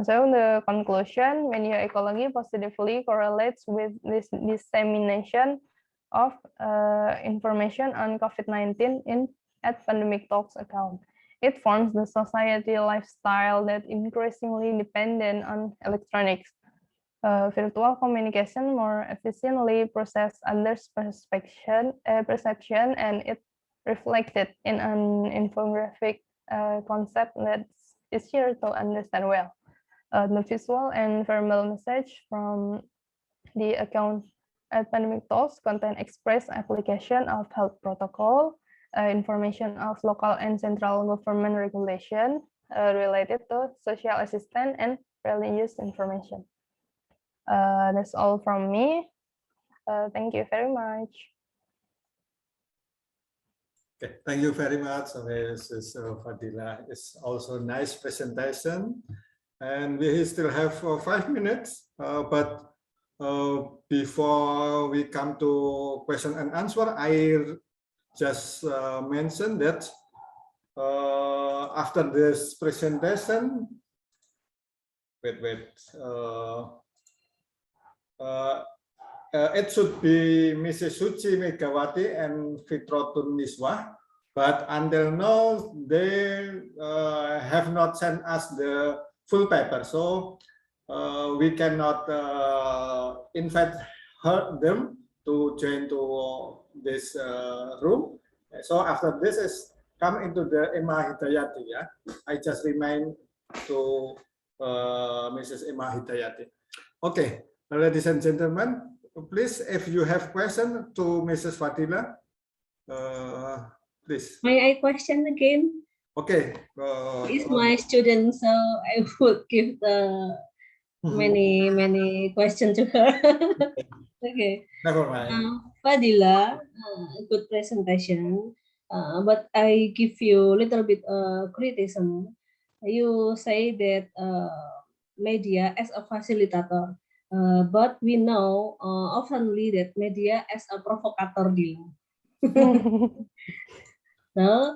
So the conclusion, media ecology positively correlates with this dissemination of information on COVID-19 at Pandemic Talks account. It forms the society lifestyle that increasingly dependent on electronics. Virtual communication more efficiently process others' perception, and it reflected in an infographic concept that's easier to understand well. The visual and verbal message from the account at Pandemic Talks contain express application of health protocol, information of local and central government regulation related to social assistance and religious information. That's all from me. Thank you very much. Okay, thank you very much, Mrs. Fadila. It's also a nice presentation. And we still have 5 minutes, but before we come to question and answer, I just mentioned that after this presentation, it should be Mrs. Suci Megawati and Fitrotun Niswah, but until now they have not sent us the full paper, so we cannot invite them to join to this room. So after this is come into the Emma Hidayati. Yeah, I just remind to Mrs. Emma Hidayati. Okay, ladies and gentlemen, please, if you have question to Mrs. Fadila, please. May I question again? Okay. Is my student, so I would give the many questions to her. Okay. Never mind. Fadila, good presentation. But I give you a little bit criticism. You say that media as a facilitator, but we know oftenly that media as a provocateur deal. So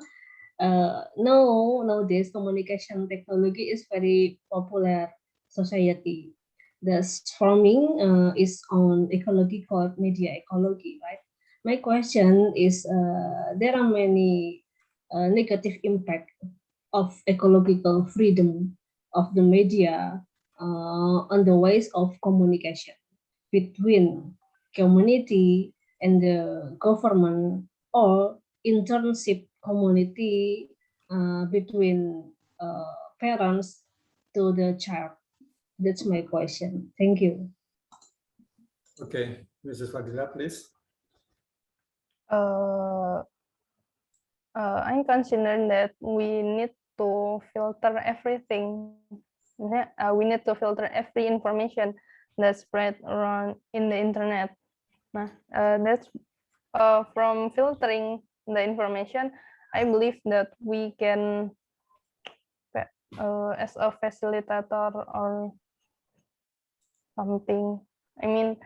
nowadays communication technology is very popular society. The forming is on ecology called media ecology, right? My question is, there are many negative impact of ecological freedom of the media on the ways of communication between community and the government, or internship community between parents to the child. That's my question. Thank you. Okay, Mrs. Fadila, please. I'm concerned that we need to filter everything. We need to filter every information that spread around in the internet. That's from filtering the information, I believe that we can, as a facilitator or something, I mean,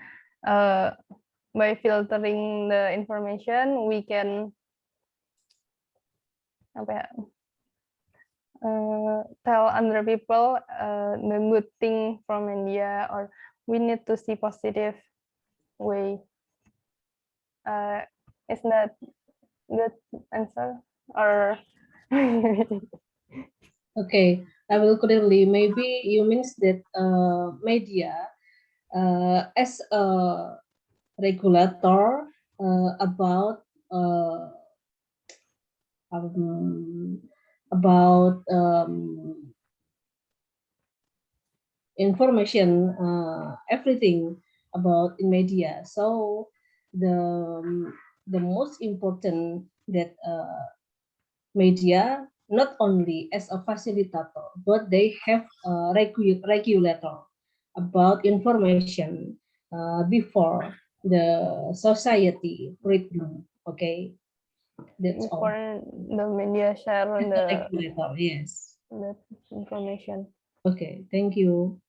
by filtering the information, we can tell other people the good thing from India, or we need to see positive way. Is that good answer or? Okay, I will clearly. Maybe you means that media as a regulator about uh, um, information, everything about in media. So the most important that media not only as a facilitator, but they have a regulator about information before the society rhythm. Okay, that's all. Before the media share As a the regulator, yes. that information. Okay, thank you.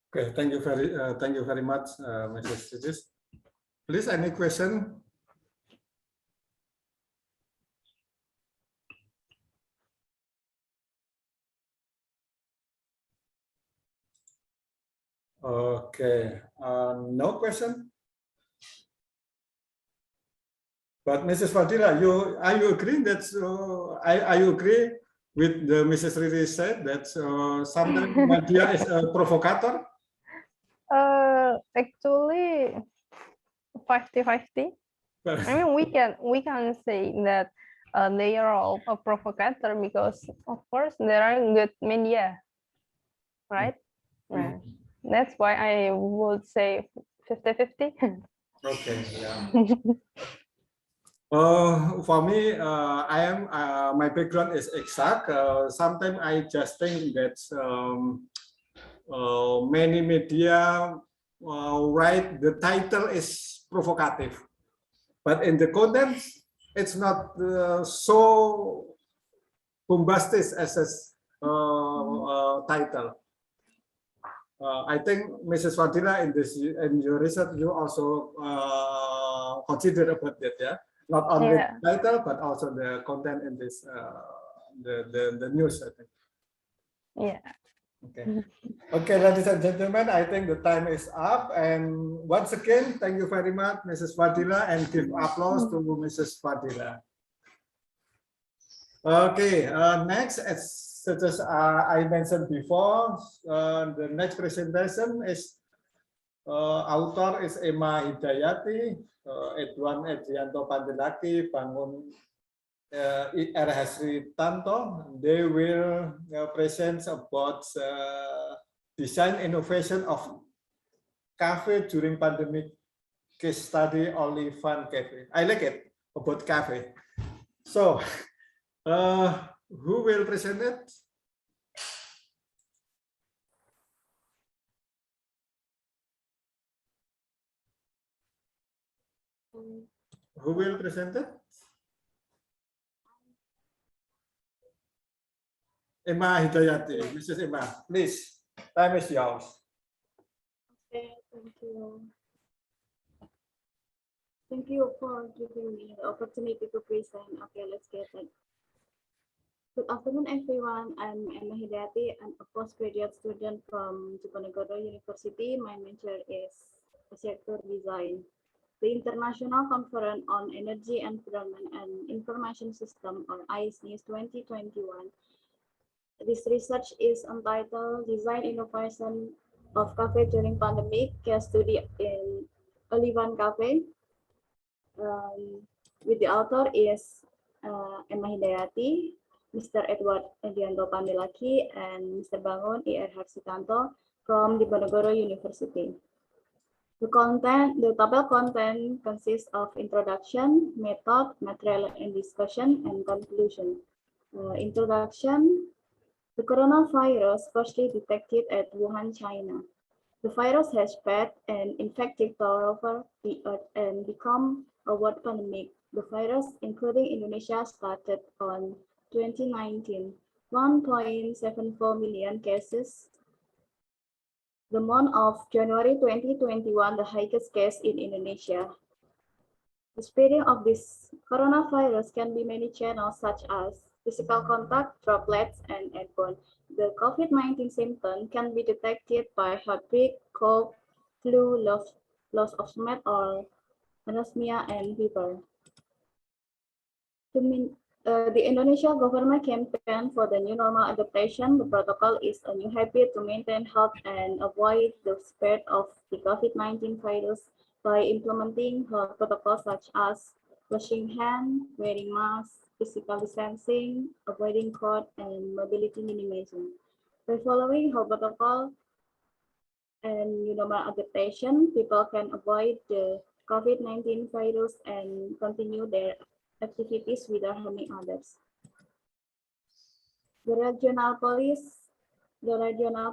Okay, thank you very much, Mrs. Cidis. Please, any question? Okay, no question. But Mrs. Fadila, are you agree that are you agree with the Mrs. Riri said that sometimes media is a provocateur? Actually, 50-50. I mean, we can say that they are all a provocateur because, of course, there are good media, right? Yeah. That's why I would say 50-50. Okay, yeah. For me, my background is exact. Sometimes I just think that many media write the title is provocative, but in the content, it's not so bombastic as a title. I think Mrs. Fadila, in your research, you also consider about that, yeah. Not only Yeah. the title, but also the content in this the news, I think. Yeah. Okay. Okay, ladies and gentlemen, I think the time is up. And once again, thank you very much, Mrs. Fadila, and give applause to Mrs. Fadila. Okay, next, such as I mentioned before, the next presentation is author is Emma Hidayati, Edwan Edrianto Pandelaki, Bangun R. Hasri Tanto. They will present about design innovation of cafe during pandemic, case study only fun cafe. I like it about cafe. So who will present it? Who will present it? Emma Hidayati. Mrs. Emma, please. Time is yours. Okay, thank you. Thank you for giving me the opportunity to present. Okay, let's get it. Good afternoon, everyone. I'm Emma Hidayati. I'm a postgraduate student from Diponegoro University. My major is architecture design. The International Conference on Energy, Environment and Information System, or ICENIS 2021. This research is entitled Design Innovation of Cafe During Pandemic, case study in Olivan Cafe. With the author is Emma Hidayati, Mr. Edward Edianto Pandelaki, and Mr. Bangun E.R. Harsitanto from Diponegoro University. The table content consists of introduction, method, material and discussion, and conclusion. Introduction. The coronavirus firstly detected at Wuhan, China. The virus has spread and infected all over the earth and become a world pandemic. The virus, including Indonesia, started on 2019, 1.74 million cases. The month of January 2021, the highest case in Indonesia. The spreading of this coronavirus can be many channels such as physical contact, droplets, and airborne. The COVID-19 symptom can be detected by heartbeat, cough, flu, loss of smell, or anosmia and fever. The Indonesia government campaign for the new normal adaptation. The protocol is a new habit to maintain health and avoid the spread of the COVID-19 virus by implementing health protocols such as washing hands, wearing masks, physical distancing, avoiding crowd, and mobility minimization. By following health protocol and new normal adaptation, people can avoid the COVID-19 virus and continue their activities without harming others. The regional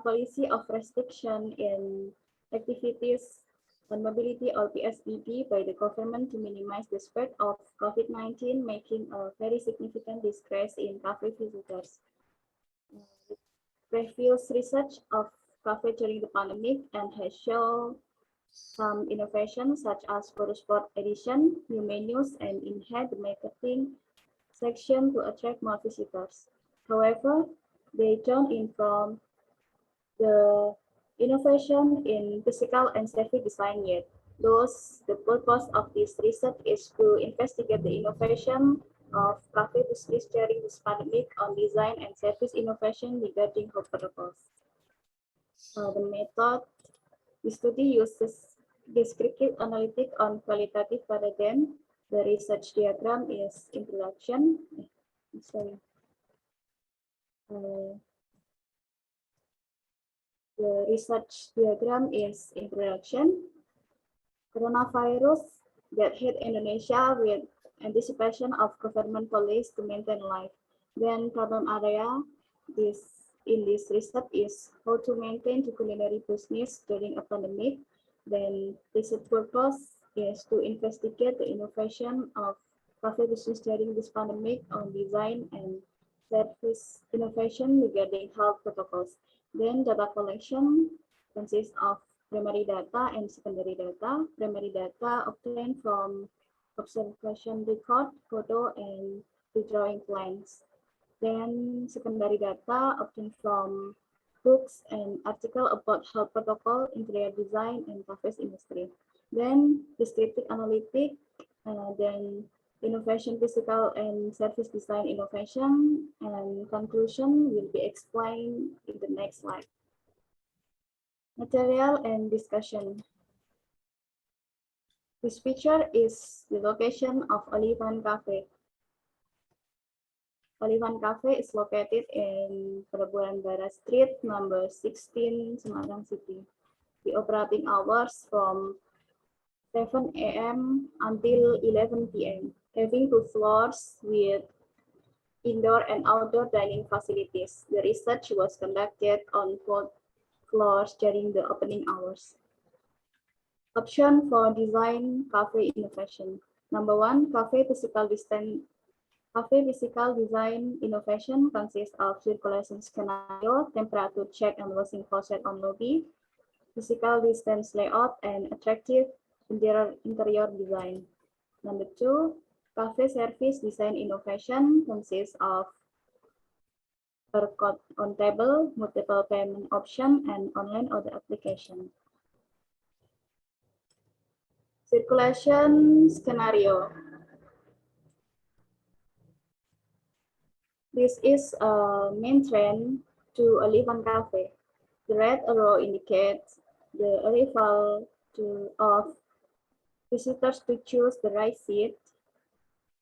policy of restriction in activities on mobility or PSBB by the government to minimize the spread of COVID-19, making a very significant decrease in cafe visitors. Previous research of cafe during the pandemic and has shown some innovations such as photo spot edition, new menus, and enhanced marketing section to attract more visitors. However, they don't inform the innovation in physical and safety design yet. Thus, the purpose of this research is to investigate the innovation of cafe business during this pandemic on design and service innovation regarding health protocols. The method, the study uses descriptive analytic on qualitative paradigm. The research diagram is introduction. Sorry. The research diagram is introduction. Coronavirus that hit Indonesia with anticipation of government policy to maintain life. Then problem area in this research is how to maintain the culinary business during a pandemic. Then research purpose is to investigate the innovation of cafe business during this pandemic on design and service innovation regarding health protocols. Then data collection consists of primary data and secondary data. Primary data obtained from observation record, photo, and redrawing plans. Then secondary data obtained from books and article about health protocol, interior design, and cafes industry. Then descriptive analytic, then innovation, physical and service design innovation, and conclusion will be explained in the next slide. Material and discussion. This picture is the location of Olivan Cafe. Olivan Cafe is located in Pelabuhan Barat Street, number 16, Semarang City. The operating hours from 7 a.m. until 11 p.m., having 2 floors with indoor and outdoor dining facilities. The research was conducted on both floors during the opening hours. Option for design cafe innovation. Number 1, cafe physical design innovation consists of circulation scenario, temperature check and washing faucet on lobby, physical distance layout, and attractive interior design. Number 2, cafe service design innovation consists of barcode on table, multiple payment option, and online order application. Circulation scenario. This is a main trend to Olivan Cafe. The red arrow indicates the arrival of visitors to choose the right seat,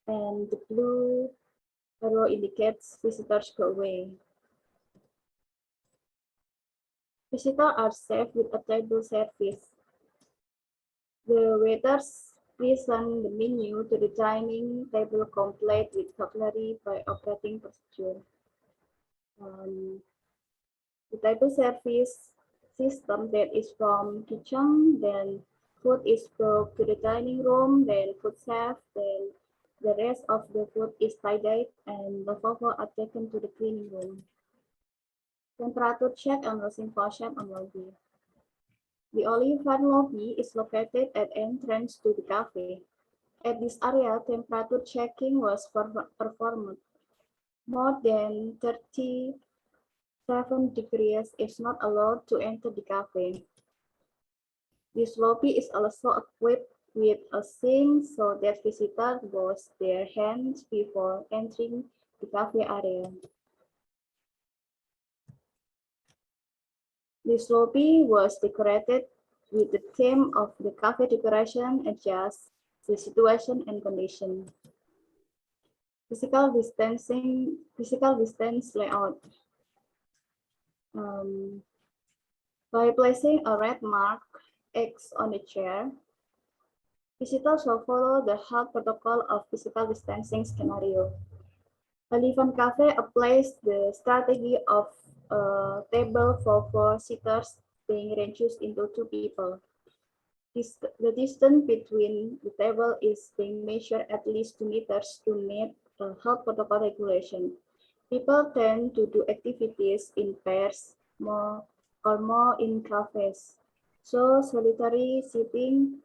and the blue arrow indicates visitors go away. Visitors are served with a table service. The waiters present the menu to the dining table complete with cutlery by operating procedure. The table service system that is from kitchen, then food is brought to the dining room, then food served, then the rest of the food is tidied and the leftovers are taken to the cleaning room. Temperature check and washing faucet on lobby. The Olivan lobby is located at entrance to the cafe. At this area, temperature checking was performed. More than 30 7 degrees is not allowed to enter the cafe. This lobby is also equipped with a sink so that visitors wash their hands before entering the cafe area. This lobby was decorated with the theme of the cafe decoration adjusts the situation and condition. Physical distance layout. By placing a red mark X on the chair, visitors will follow the health protocol of physical distancing scenario. Elephant Cafe applies the strategy of a table for 4 seaters being reduced into 2 people. The distance between the table is being measured at least 2 meters to meet health protocol regulation. People tend to do activities in pairs more in cafes, so solitary sitting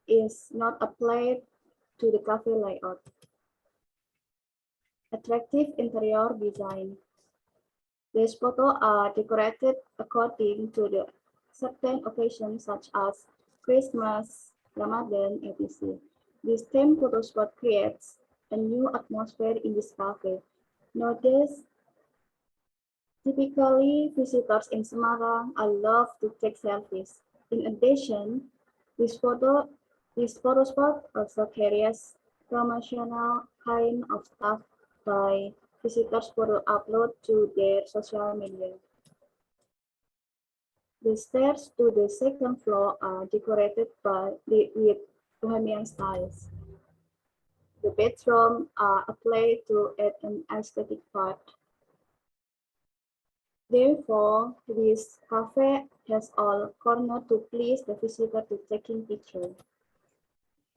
is not applied to the cafe layout. Attractive interior design. These photos are decorated according to the certain occasions such as Christmas, Ramadan, etc. This theme photo spot creates a new atmosphere in this cafe. Notice, typically visitors in Semarang are love to take selfies. In addition, this photo spot also carries promotional kind of stuff by visitors for upload to their social media. The stairs to the second floor are decorated with Bohemian styles. The bedrooms are applied to add an aesthetic part. Therefore, this cafe has all corners to please the visitor to taking pictures.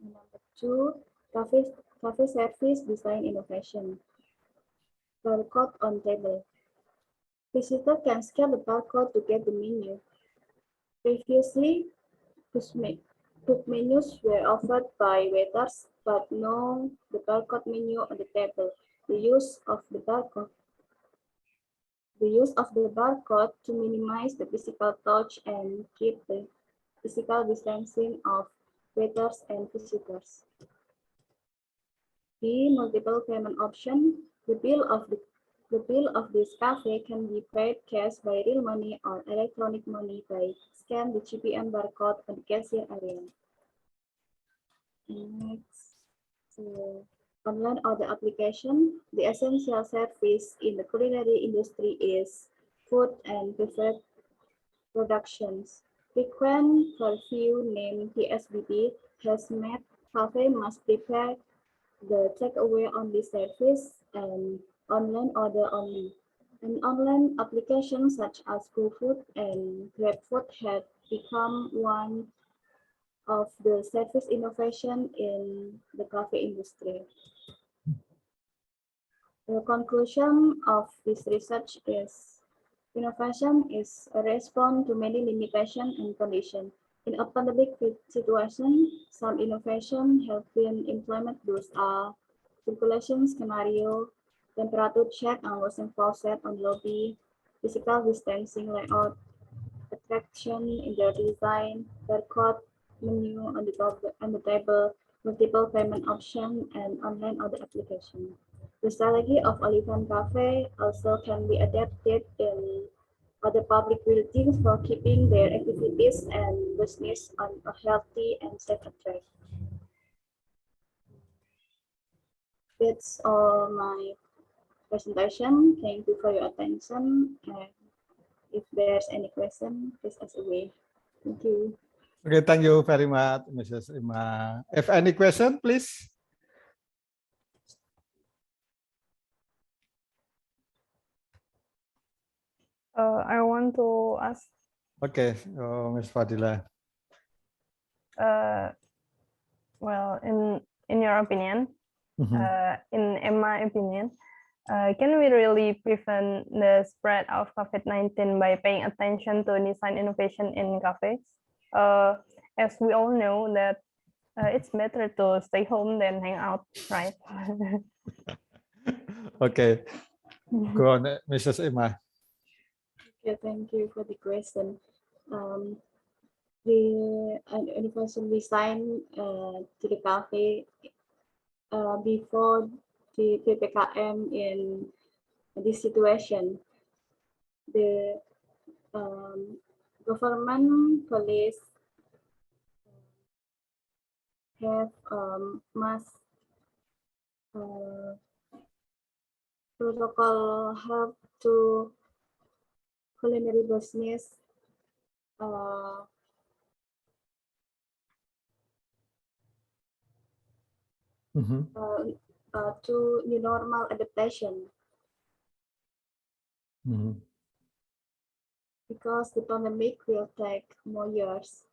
Number 2, cafe service design innovation. Barcode on table. Visitor can scan the barcode to get the menu. Previously, food menus were offered by waiters, but now the barcode menu on the table. The use of the barcode to minimize the physical touch and keep the physical distancing of waiters and visitors. The multiple payment option. The bill of this cafe can be paid cash by real money or electronic money by scan the GPM barcode on the cashier area. Next, online order application. The essential service in the culinary industry is food and beverage productions. Frequent curfew named PSBB has made cafe must prepare the takeaway only service and online order only. An online application such as GoFood and GrabFood have become one of the service innovation in the cafe industry. The conclusion of this research is innovation is a response to many limitations and conditions. In a pandemic situation, some innovation have been implemented. Those are circulation scenario, temperature check and washing faucet on lobby, physical distancing layout, attraction in the design, barcode menu on the table, multiple payment option, and online order application. The strategy of Elephant Cafe also can be adapted in other public buildings for keeping their activities and business on a healthy and safe track. That's all my presentation. Thank you for your attention. And if there's any question, please ask away. Thank you. Okay, thank you very much, Mrs. Ima. If any question, please. I want to ask. Okay, Ms. Fadila. Well, in your opinion, in my opinion, can we really prevent the spread of COVID-19 by paying attention to design innovation in cafes? As we all know that it's better to stay home than hang out, right? Okay, go on, Mrs. Ima. Yeah, thank you for the question. The universal design to the cafe before the PPKM in this situation, the government police have mass protocol help to culinary business to new normal adaptation because the pandemic will take more years.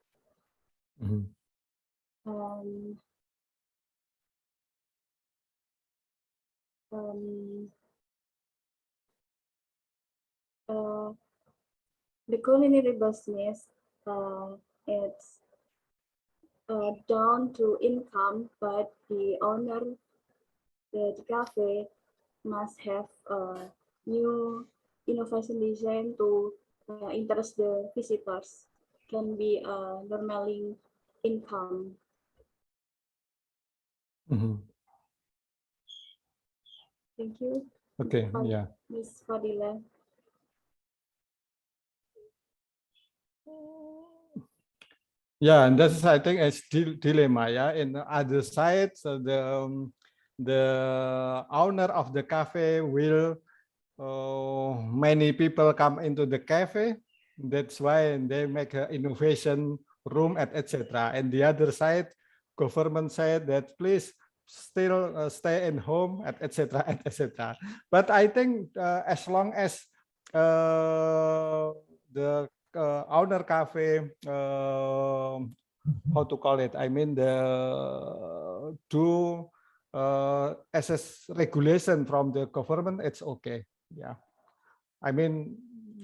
The culinary business it's down to income, but the owner, the cafe, must have new innovation design to interest the visitors. Can be normally income. Thank you. Okay, yeah. Ms. Fadila. Yeah, and that's I think a dilemma. Yeah, in the other side, so the owner of the cafe will many people come into the cafe. That's why they make an innovation room at etc. And the other side, government said that please still stay in home at etc. at etc. But I think as long as the owner cafe, how to call it? I mean the do assess regulation from the government, it's okay. Yeah, I mean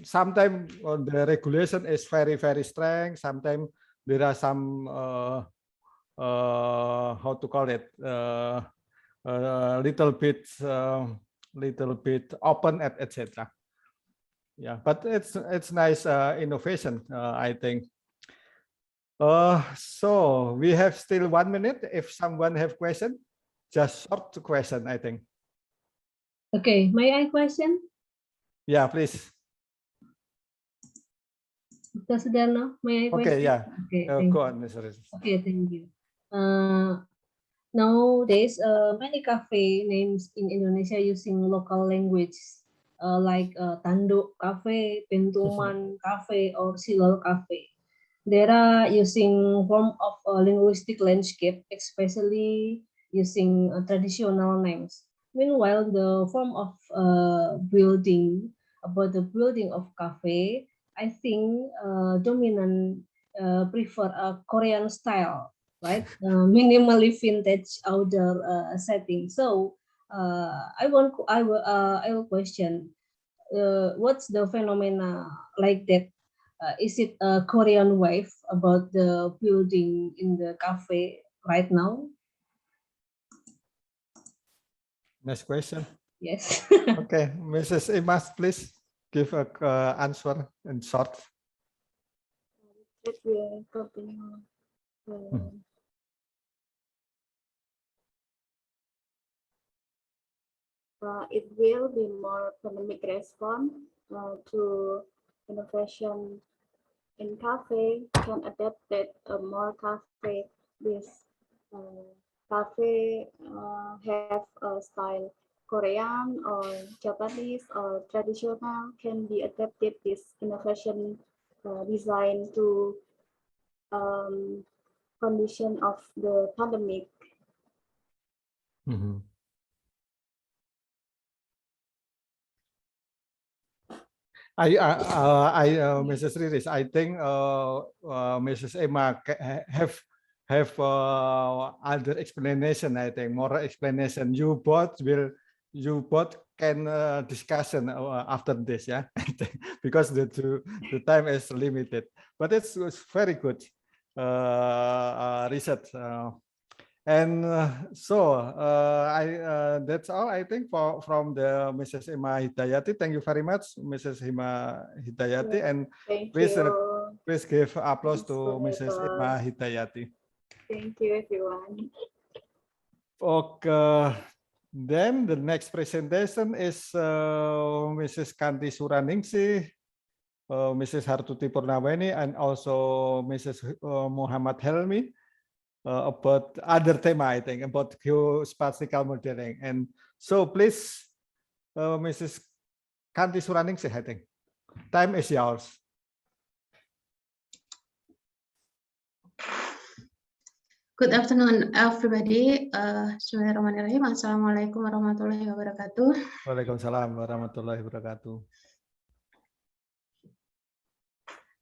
sometimes the regulation is very strong. Sometimes there are some how to call it little bit open at etc. Yeah, but it's nice innovation, I think. So we have still 1 minute. If someone have question, just short question, I think. Okay, may I question? Yeah, please. Dr. Sudarno, may I question? Okay, yeah. Okay, Go on, Mr. Riz. Okay, thank you. Nowadays, many cafe names in Indonesia using local language like Tanduk Cafe, Pentuman Cafe, or Silol Cafe. They are using form of linguistic landscape, especially using traditional names. Meanwhile, the form of building of cafe, I think dominant prefer a Korean style, right? Minimally vintage outdoor setting. So I will question what's the phenomena like that? Is it a Korean wave about the building in the cafe right now? Next question. Yes. Okay, Mrs. Imas, please give a answer in short. Let me continue. It will be more pandemic response to innovation in cafe, can adapt it more cafe. This cafe have a style Korean or Japanese or traditional, can be adapted this innovation design to condition of the pandemic. Mrs. Riris, I think Mrs. Emma have other explanation. I think more explanation. You both can discussion after this, yeah, because the time is limited. But it's very good research. And that's all I think from the Mrs. Hima Hidayati. Thank you very much, Mrs. Hima Hidayati, and Thank please you. please give applause to Thanks, Mrs. Hima Hidayati. Thank you, everyone. Okay, then the next presentation is Mrs. Kanti Suraningsih, Mrs. Hartuti Purnaweni, and also Mrs. Muhammad Helmi. About other theme, I think, about geospatial modeling. And so please, Mrs. Kanti Suraningsih, I think. Time is yours. Good afternoon, everybody. Bismillahirrahmanirrahim. Assalamualaikum warahmatullahi wabarakatuh. Waalaikumsalam warahmatullahi wabarakatuh.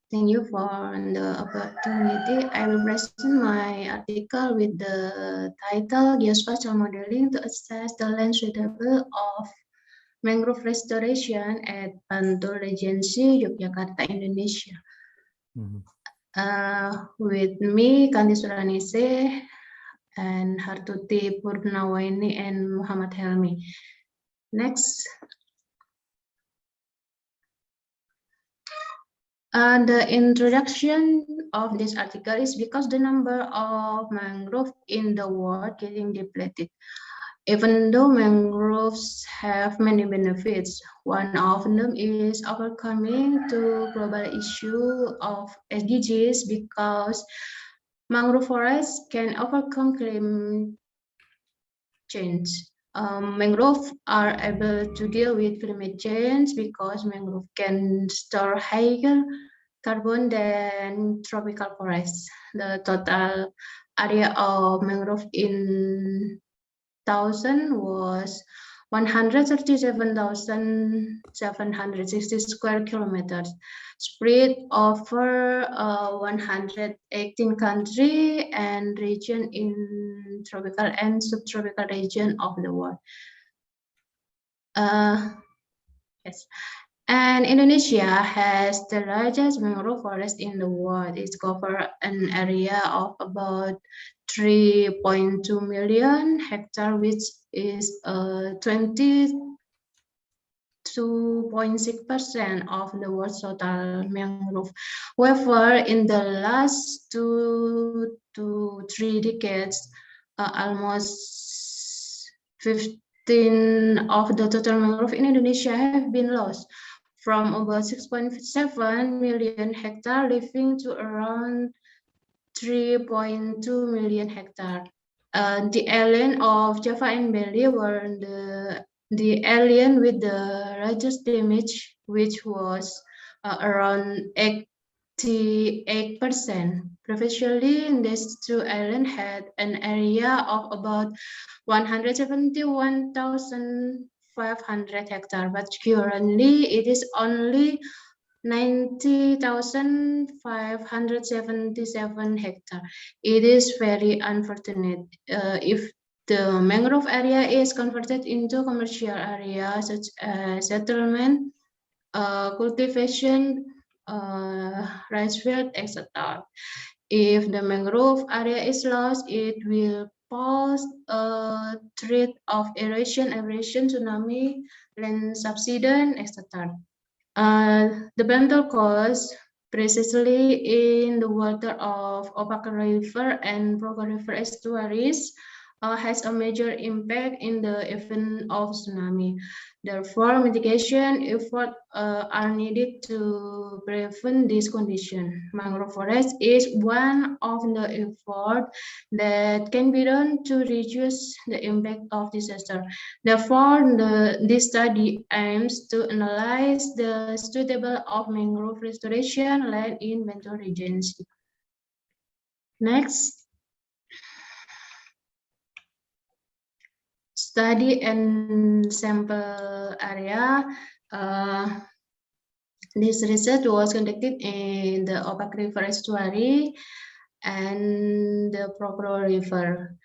Thank you for the opportunity. I will present my article with the title Geospatial Modeling to Assess the Land Suitable of Mangrove Restoration at Bantul Regency, Yogyakarta, Indonesia. With me, Kanti Suraningsih, and Hartuti Purnaweni, and Muhammad Helmi. Next. The introduction of this article is because the number of mangrove in the world getting depleted. Even though mangroves have many benefits, one of them is overcoming the global issue of SDGs because mangrove forests can overcome climate change. Mangrove are able to deal with climate change because mangrove can store higher carbon than tropical forests. The total area of mangrove in 2000 was 137,760 square kilometers, spread over 118 countries and regions in tropical and subtropical region of the world. Yes. And Indonesia has the largest mangrove forest in the world. It covers an area of about 3.2 million hectares, which is 22.6% of the world's total mangrove. However, in the last 2 to 3 decades, almost 15% of the total mangrove in Indonesia have been lost, from about 6.7 million hectares living to around 3.2 million hectares. The island of Java and Bali were the island with the largest damage, which was around 88%. Previously, these two islands had an area of about 171,500 hectares, but currently it is only 90,577 hectares. It is very unfortunate. If the mangrove area is converted into commercial area such as settlement, cultivation, rice field, etc. If the mangrove area is lost, it will pose a threat of erosion, tsunami, land subsidence, etc. The Bantul Coast, precisely in the water of Opaka River and Progo River estuaries, has a major impact in the event of tsunami. Therefore, mitigation efforts are needed to prevent this condition. Mangrove forest is one of the efforts that can be done to reduce the impact of disaster. Therefore, this study aims to analyze the suitable of mangrove restoration land in Bantul Regency. Next. Study and sample area. This research was conducted in the Opak River estuary and the Progo River.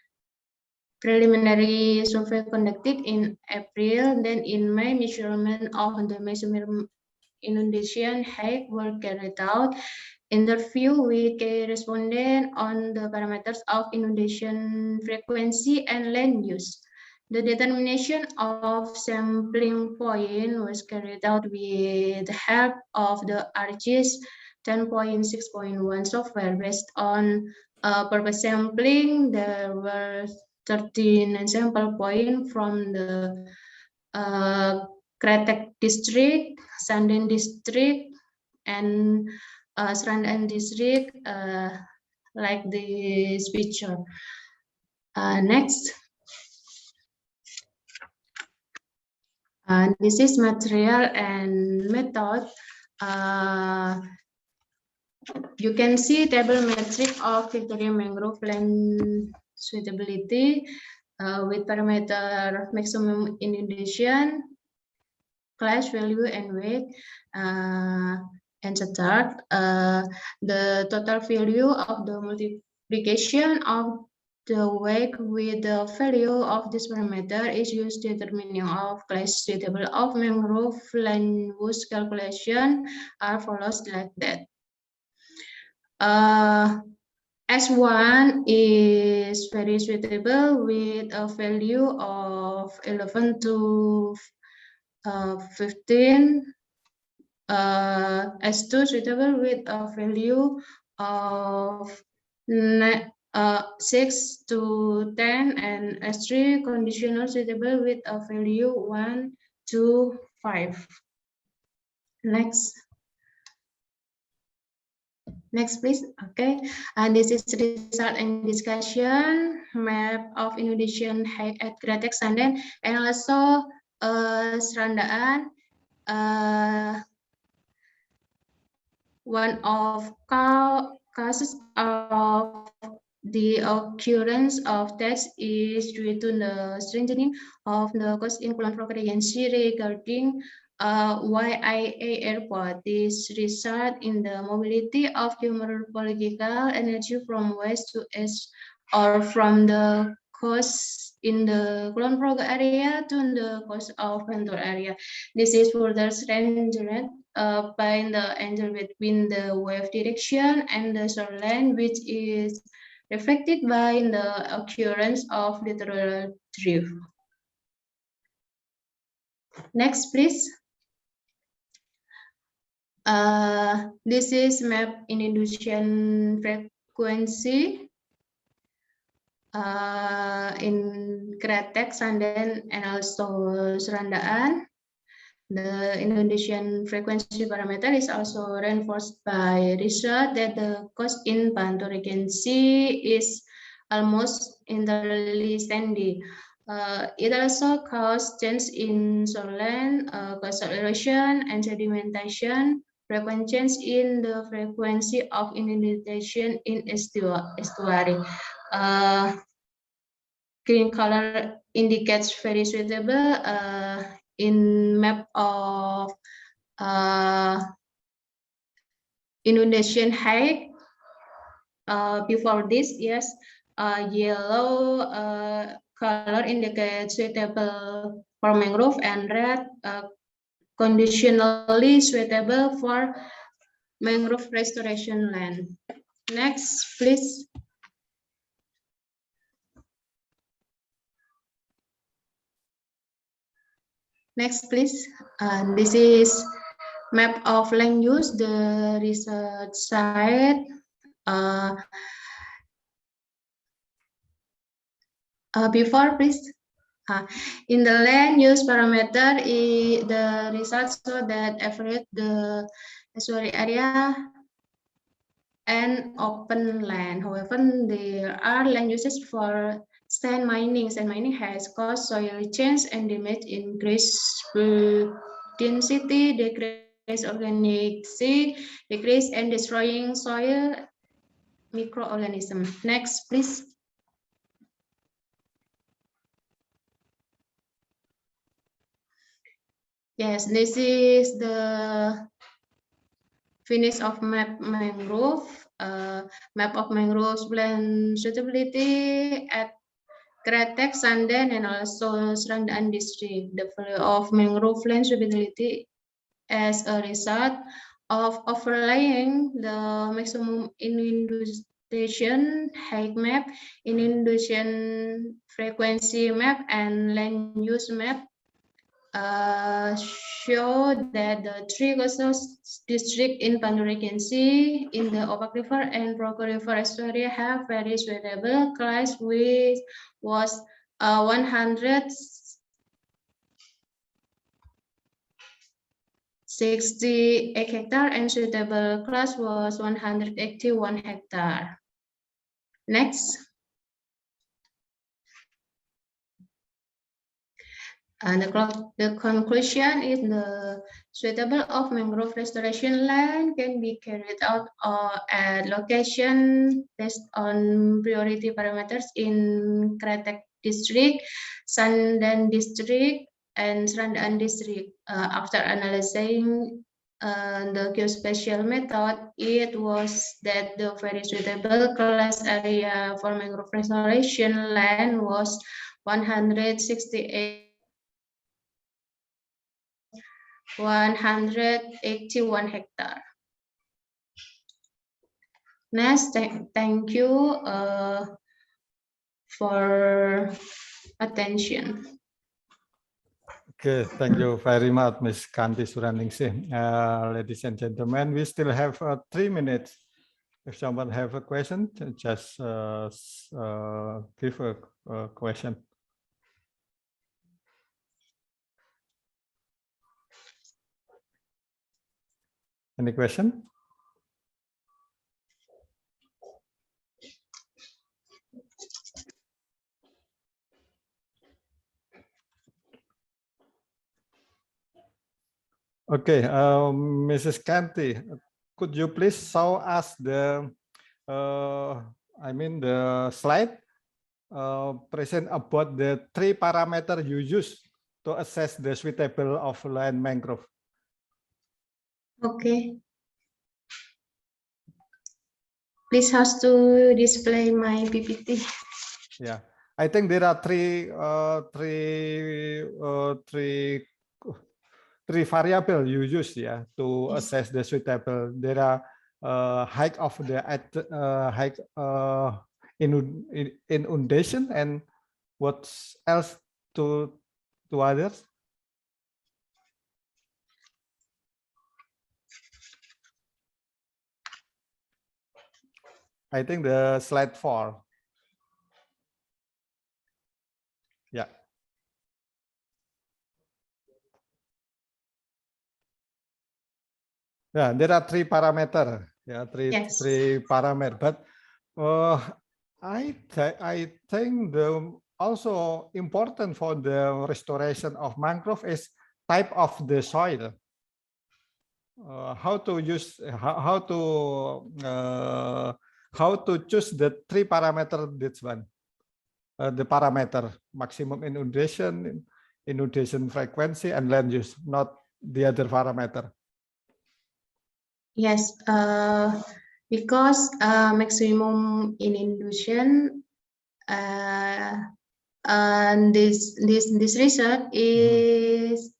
Preliminary survey conducted in April, then in May, measurement of the inundation height were carried out. Interview with key respondents on the parameters of inundation frequency and land use. The determination of sampling point was carried out with the help of the ArcGIS 10.6.1 software. Based on purpose sampling, there were 13 sample points from the Kretek district, Sanden district, and Serandan district, like this picture. Next. This is material and method. You can see table metric of Victoria mangrove land suitability with parameter maximum inundation, class value, and weight, and start. The total value of the multiplication of the weight with the value of this parameter is used to determining of class suitable of mangrove land use calculation are follows like that. S1 is very suitable with a value of 11 to 15. S2 suitable with a value of 6 to 10, and S3 conditional suitable with a value 1 to 5. Next, please. Okay, and this is result and discussion map of inundation height at Kretek Sanden and also Serandaan. One of causes of the occurrence of deaths is due to the strengthening of the coast in Kulon Province Agency regarding YIA airport. This result in the mobility of geomorphological energy from west to east or from the coast in the Kulon Progo area to the coast of Bantul area. This is further strengthened by the angle between the wave direction and the shoreline, which is affected by the occurrence of littoral drift. Next, please. This is map inundation frequency in Kretek, Sanden, and also Serandaan. The inundation frequency parameter is also reinforced by research that the coast in Bantul Regency is almost entirely sandy. It also causes change in shoreline, coastal erosion, and sedimentation, frequent change in the frequency of inundation in estuary. Green color indicates very suitable in map of inundation height. Before this, yes, yellow color indicates suitable for mangrove, and red conditionally suitable for mangrove restoration land. Next, please. Next, please. This is map of land use, the research site. Before, please. In the land use parameter, the results show that average the estuary area and open land. However, there are land uses for sand mining. Sand mining has caused soil change and damage, increase density, decrease organic C, decrease and destroying soil microorganism. Next, please. Yes, this is the finish of map mangrove. Map of mangrove plant suitability at Kretek, Sanden, and also Serandaan district. The value of mangrove land suitability as a result of overlaying the maximum inundation height map, inundation frequency map, and land use map show that the three coastal districts in Bandung Regency, in the Opak River and Progo River estuary have very suitable class, which was 168 hectare and suitable class was 181 hectare. Next. And the conclusion is the suitable of mangrove restoration land can be carried out at location based on priority parameters in Kretek District, Sandan District, and Srandan District. After analyzing the geospatial method, it was that the very suitable class area for mangrove restoration land was 168. 181 hectare. Next, thank you for attention. Okay, thank you very much, Ms. Kanti Suraningsih. Ladies and gentlemen, we still have 3 minutes. If someone have a question, just give a question. Any question? Okay, Mrs. Kanti, could you please show us the, the slide present about the 3 parameters you use to assess the suitable of land mangrove? Okay. Please has to display my PPT. Yeah, I think there are three variables you use to assess the suitable. There are height of the height inundation and what else to others? I think the slide 4. Yeah. Yeah, there are 3 parameters. Yeah, three parameters. But I think the also important for the restoration of mangrove is type of the soil. How to use how to choose the 3 parameters. This one, the parameter maximum inundation frequency, and land use, not the other parameter. Yes, because maximum inundation and this research is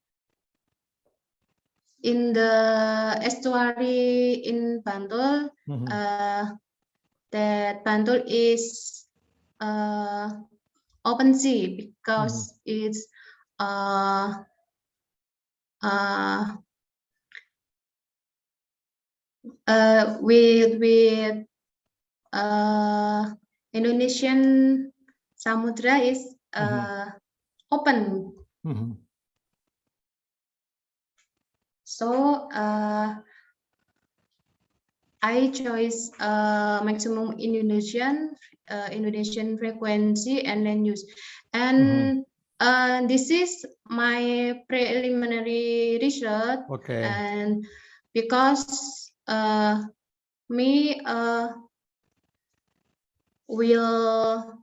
in the estuary in Bantul. That Bantul is open sea because it's with Indonesian Samudra is open. So I chose maximum inundation frequency and land use, and this is my preliminary research. Okay. And because me will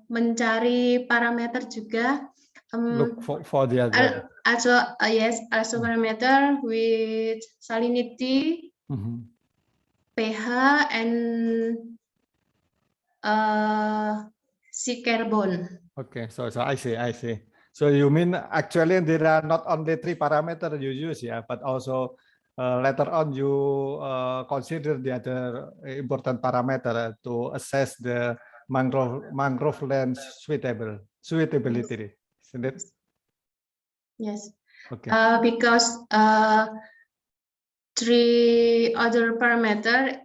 mencari parameter juga. Look for the other. Also, yes, also parameter with salinity, pH, and sea carbon. Okay, so I see. So you mean actually there are not only 3 parameters you use, yeah, but also later on you consider the other important parameter to assess the mangrove land suitability, isn't it? Yes. Okay. Because 3 other parameter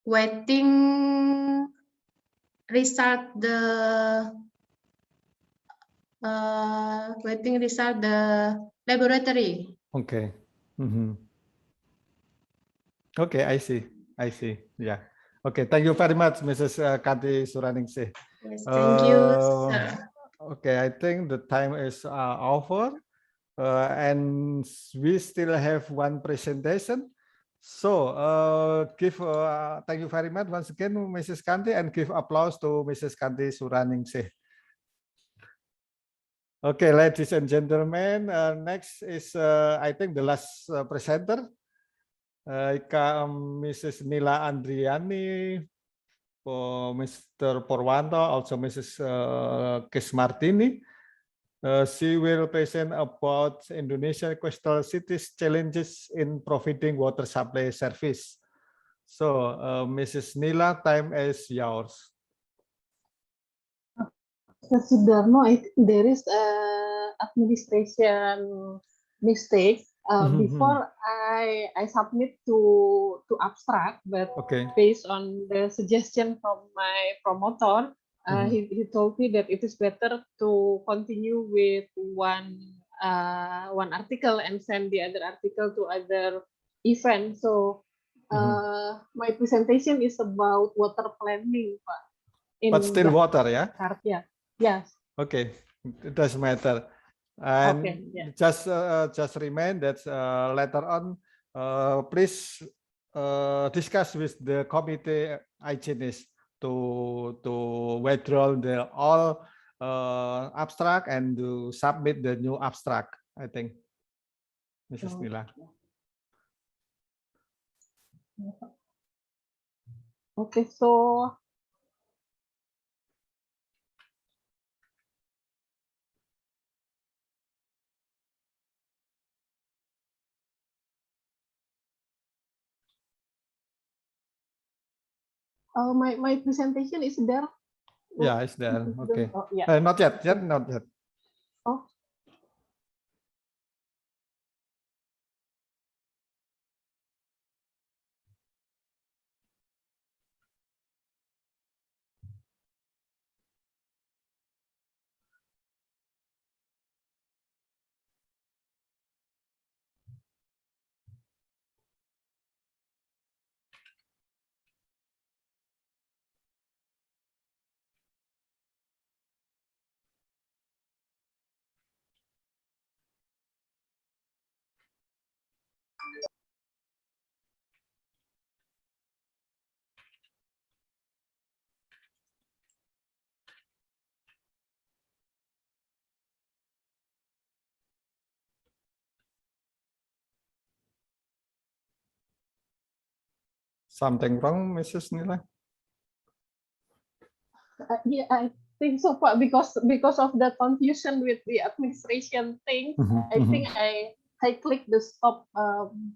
waiting result the laboratory. Okay. Okay, I see. I see. Yeah. Okay. Thank you very much, Mrs. Kanti Suraningsih. Yes, thank you, sir. Okay, I think the time is over, and we still have one presentation. So thank you very much once again, Mrs. Kanti, and give applause to Mrs. Kanti Suraningsih. Okay, ladies and gentlemen, next is I think the last presenter, Mrs. Nila Andriani, Mr. Porwanto, also Mrs. Kes Martini. She will present about Indonesian coastal cities challenges in providing water supply service. So, Mrs. Nila, time is yours. Sudarno, I think there is a administration mistake. Before I submit to abstract, but Okay. based on the suggestion from my promoter, he told me that it is better to continue with one article and send the other article to other event. So my presentation is about water planning, Pak. But still water, yeah? Yeah. Yes. Okay, it doesn't matter. And Okay, yeah. just remind that later on, please discuss with the committee ICENIS to withdraw the all abstract and to submit the new abstract, I think, Mrs. Nila. Okay, so my presentation is there. Yeah, it's there. Okay. Oh, yeah. Not yet. Not yet. Oh. Something wrong, Mrs. Nila? Yeah, I think so, Pak, because of the confusion with the administration thing, I think I clicked the stop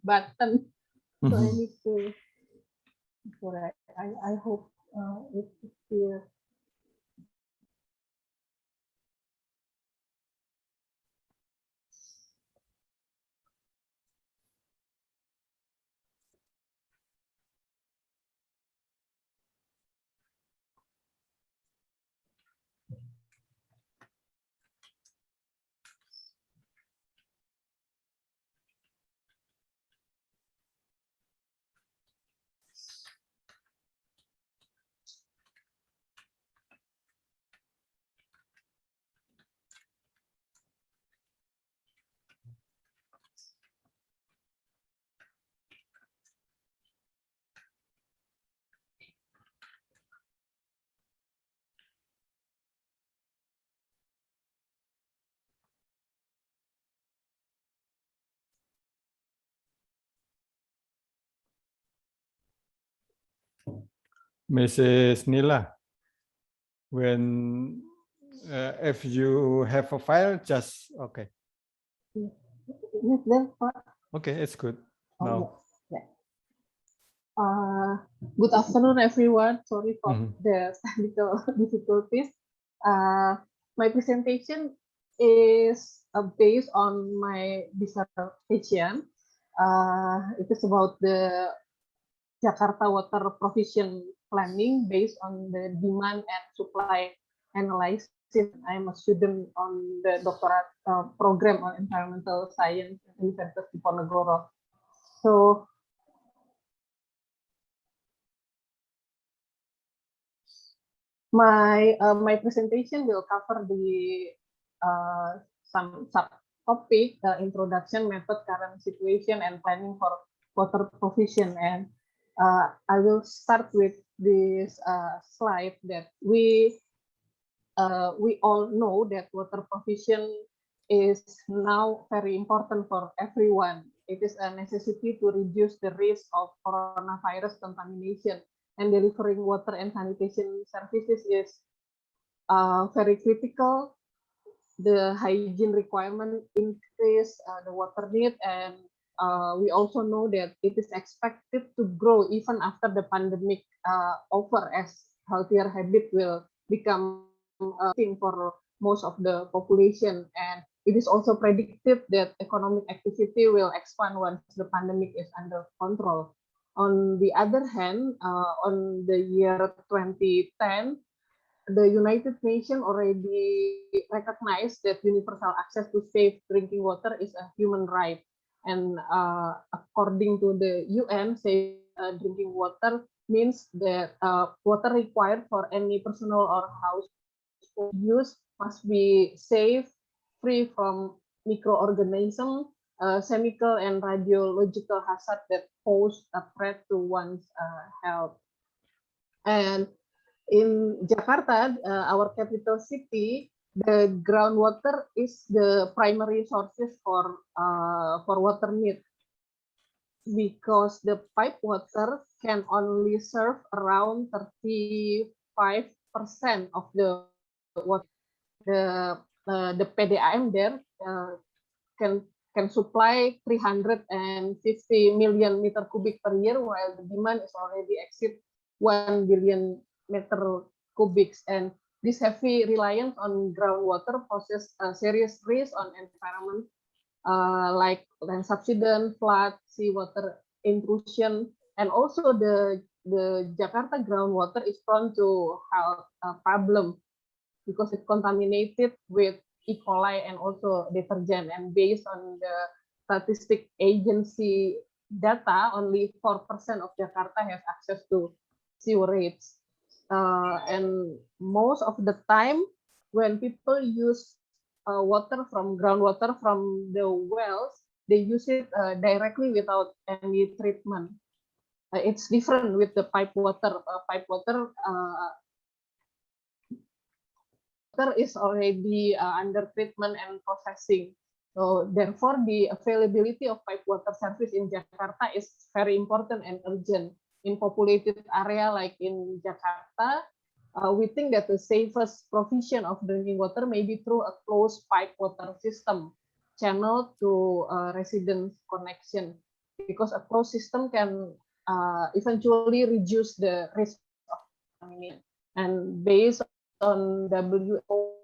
button. So I need to. I hope it's clear. Mrs. Nila. When if you have a file, just okay. Okay, it's good. Now. Good afternoon, everyone. Sorry for the technical difficulties. My presentation is based on my dissertation. It is about the Jakarta water provision planning based on the demand and supply analysis. I'm a student on the doctorate program on environmental science at University Diponegoro. So my presentation will cover the some subtopic, introduction, method, current situation, and planning for water provision. And I will start with this slide that we all know that water provision is now very important for everyone. It is a necessity to reduce the risk of coronavirus contamination, and delivering water and sanitation services is very critical. The hygiene requirement increase the water need, and we also know that it is expected to grow even after the pandemic over, as healthier habit will become a thing for most of the population. And it is also predicted that economic activity will expand once the pandemic is under control. On the other hand, on the year 2010, the United Nations already recognized that universal access to safe drinking water is a human right. And according to the UN, safe drinking water means that water required for any personal or household use must be safe, free from microorganisms, chemical and radiological hazard that pose a threat to one's health. And in Jakarta, our capital city, the groundwater is the primary sources for water need, because the pipe water can only serve around 35% of the water. The PDAM there can supply 350 million meter cubic per year, while the demand is already exceed 1 billion meter cubics. And this heavy reliance on groundwater poses a serious risk on environment, like land subsidence, flood, seawater intrusion, and also the Jakarta groundwater is prone to health problem because it contaminated with E. coli and also detergent. And based on the statistic agency data, only 4% of Jakarta has access to sewerage. And most of the time, when people use water from groundwater from the wells, they use it directly without any treatment. It's different with the pipe water. Pipe water is already under treatment and processing. So therefore, the availability of pipe water service in Jakarta is very important and urgent. In populated area like in Jakarta, we think that the safest provision of drinking water may be through a closed pipe water system channeled to residence connection, because a closed system can eventually reduce the risk of contamination. And based on WHO,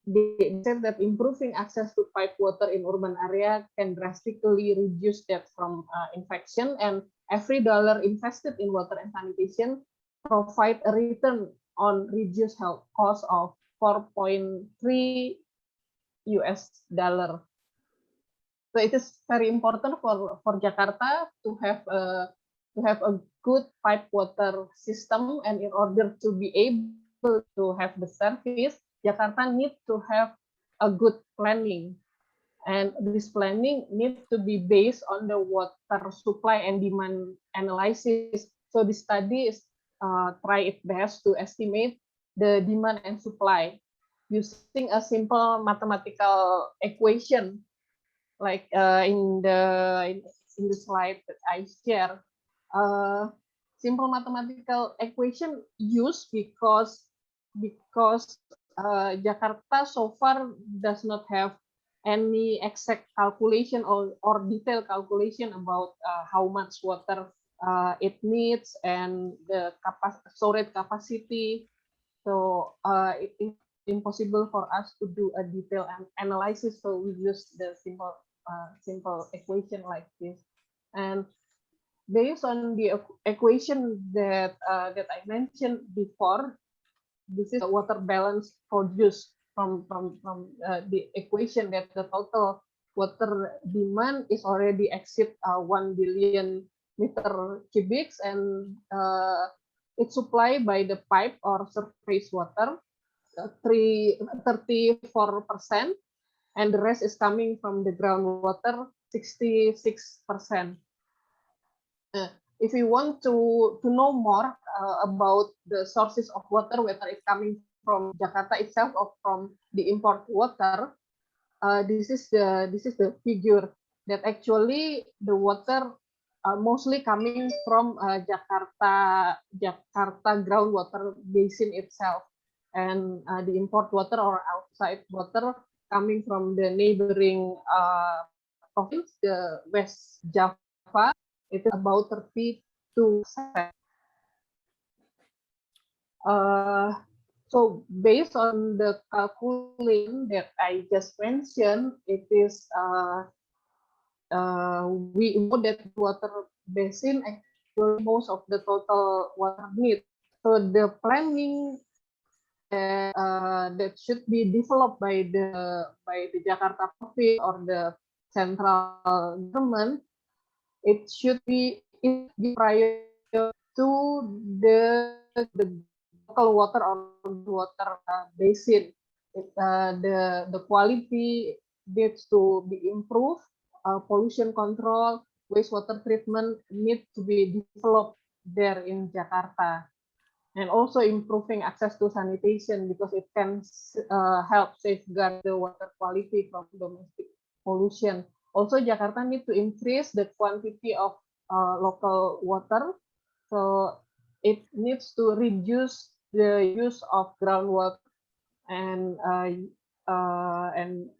they said that improving access to pipe water in urban area can drastically reduce death from infection, and every dollar invested in water and sanitation provide a return on reduced health cost of $4.3. So it is very important for Jakarta to have a good pipe water system, and in order to be able to have the service, Jakarta needs to have a good planning, and this planning needs to be based on the water supply and demand analysis. So the study is try its best to estimate the demand and supply using a simple mathematical equation, like in the slide that I share. simple mathematical equation used because Jakarta so far does not have any exact calculation or detailed calculation about how much water it needs and the storage capacity. So it is impossible for us to do a detailed analysis. So we use the simple equation like this. And based on the equation that I mentioned before, this is a water balance produced from the equation that the total water demand is already exceed 1 billion meter cubics, and it's supplied by the pipe or surface water 34%, and the rest is coming from the groundwater 66%. If you want to know more about the sources of water, whether it's coming from Jakarta itself or from the import water, this is the figure that actually the water mostly coming from Jakarta groundwater basin itself, and the import water or outside water coming from the neighboring province, the West Java. It is about 32%. So based on the calculation that I just mentioned, it is we know that water basin actually most of the total water need. So the planning that should be developed by the Jakarta province or the central government, it should be prior to the local water or water basin. The quality needs to be improved. Pollution control, wastewater treatment need to be developed there in Jakarta, and also improving access to sanitation because it can help safeguard the water quality from domestic pollution. Also, Jakarta need to increase the quantity of local water, so it needs to reduce the use of groundwater and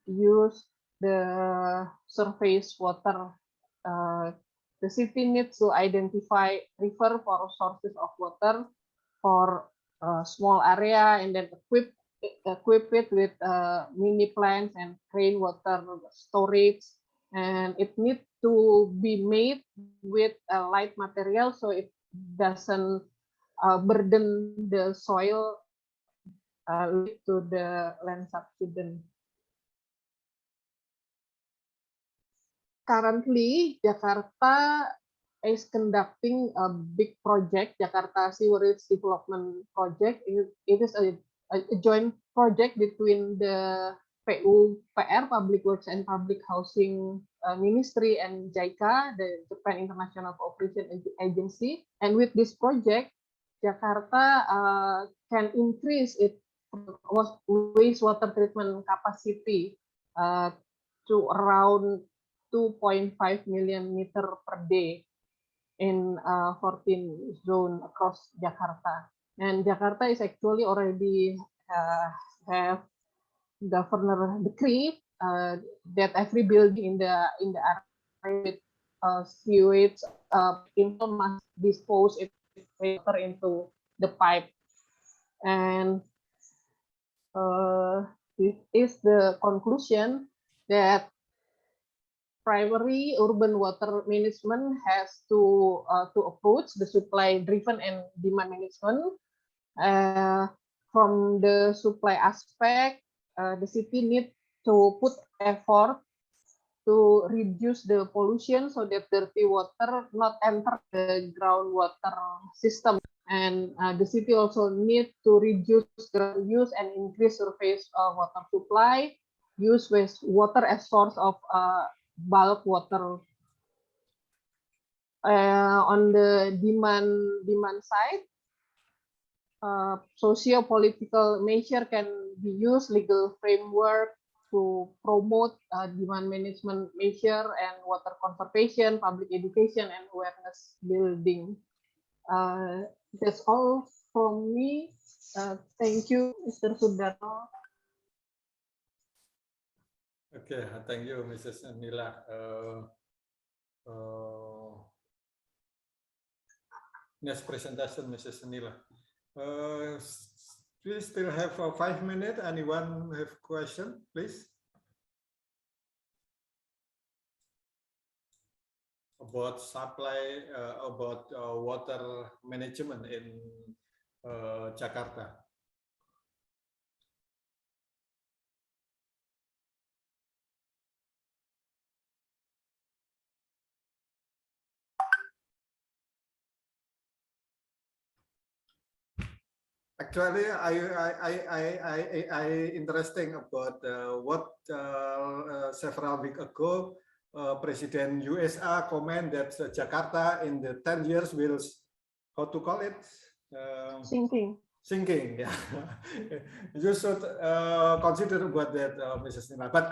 use the surface water. The city needs to identify river for sources of water for a small area, and then equip it with mini plants and rainwater storage, and it needs to be made with a light material so it doesn't burden the soil, lead to the land subsidence. Currently, Jakarta is conducting a big project, Jakarta Sewerage Development Project. It is a joint project between the PUPR, Public Works and Public Housing Ministry, and JICA, the Japan International Cooperation Agency. And with this project, Jakarta can increase its wastewater treatment capacity to around 2.5 million meter per day in 14 zone across Jakarta. And Jakarta is actually already have governor decree that every building in the area with sewage must dispose its water into the pipe. And this is the conclusion that primary urban water management has to approach the supply driven and demand management. From the supply aspect, the city needs to put effort to reduce the pollution so that dirty water not enter the groundwater system. And the city also needs to reduce ground use and increase surface water supply, use wastewater as source of bulk water. On the demand side, socio-political measure can be used, legal framework to promote demand management measure and water conservation, public education, and awareness building. That's all from me. Thank you, Mr. Sudarno. Okay, thank you, Mrs. Nila. Next presentation, Mrs. Nila. We still have 5 minutes. Anyone have question, please? About supply, about water management in Jakarta. Actually, I interesting about what several weeks ago President USA comment that Jakarta in the 10 years will, how to call it? Sinking. Sinking, yeah. You should consider about that, Mrs. Nina. But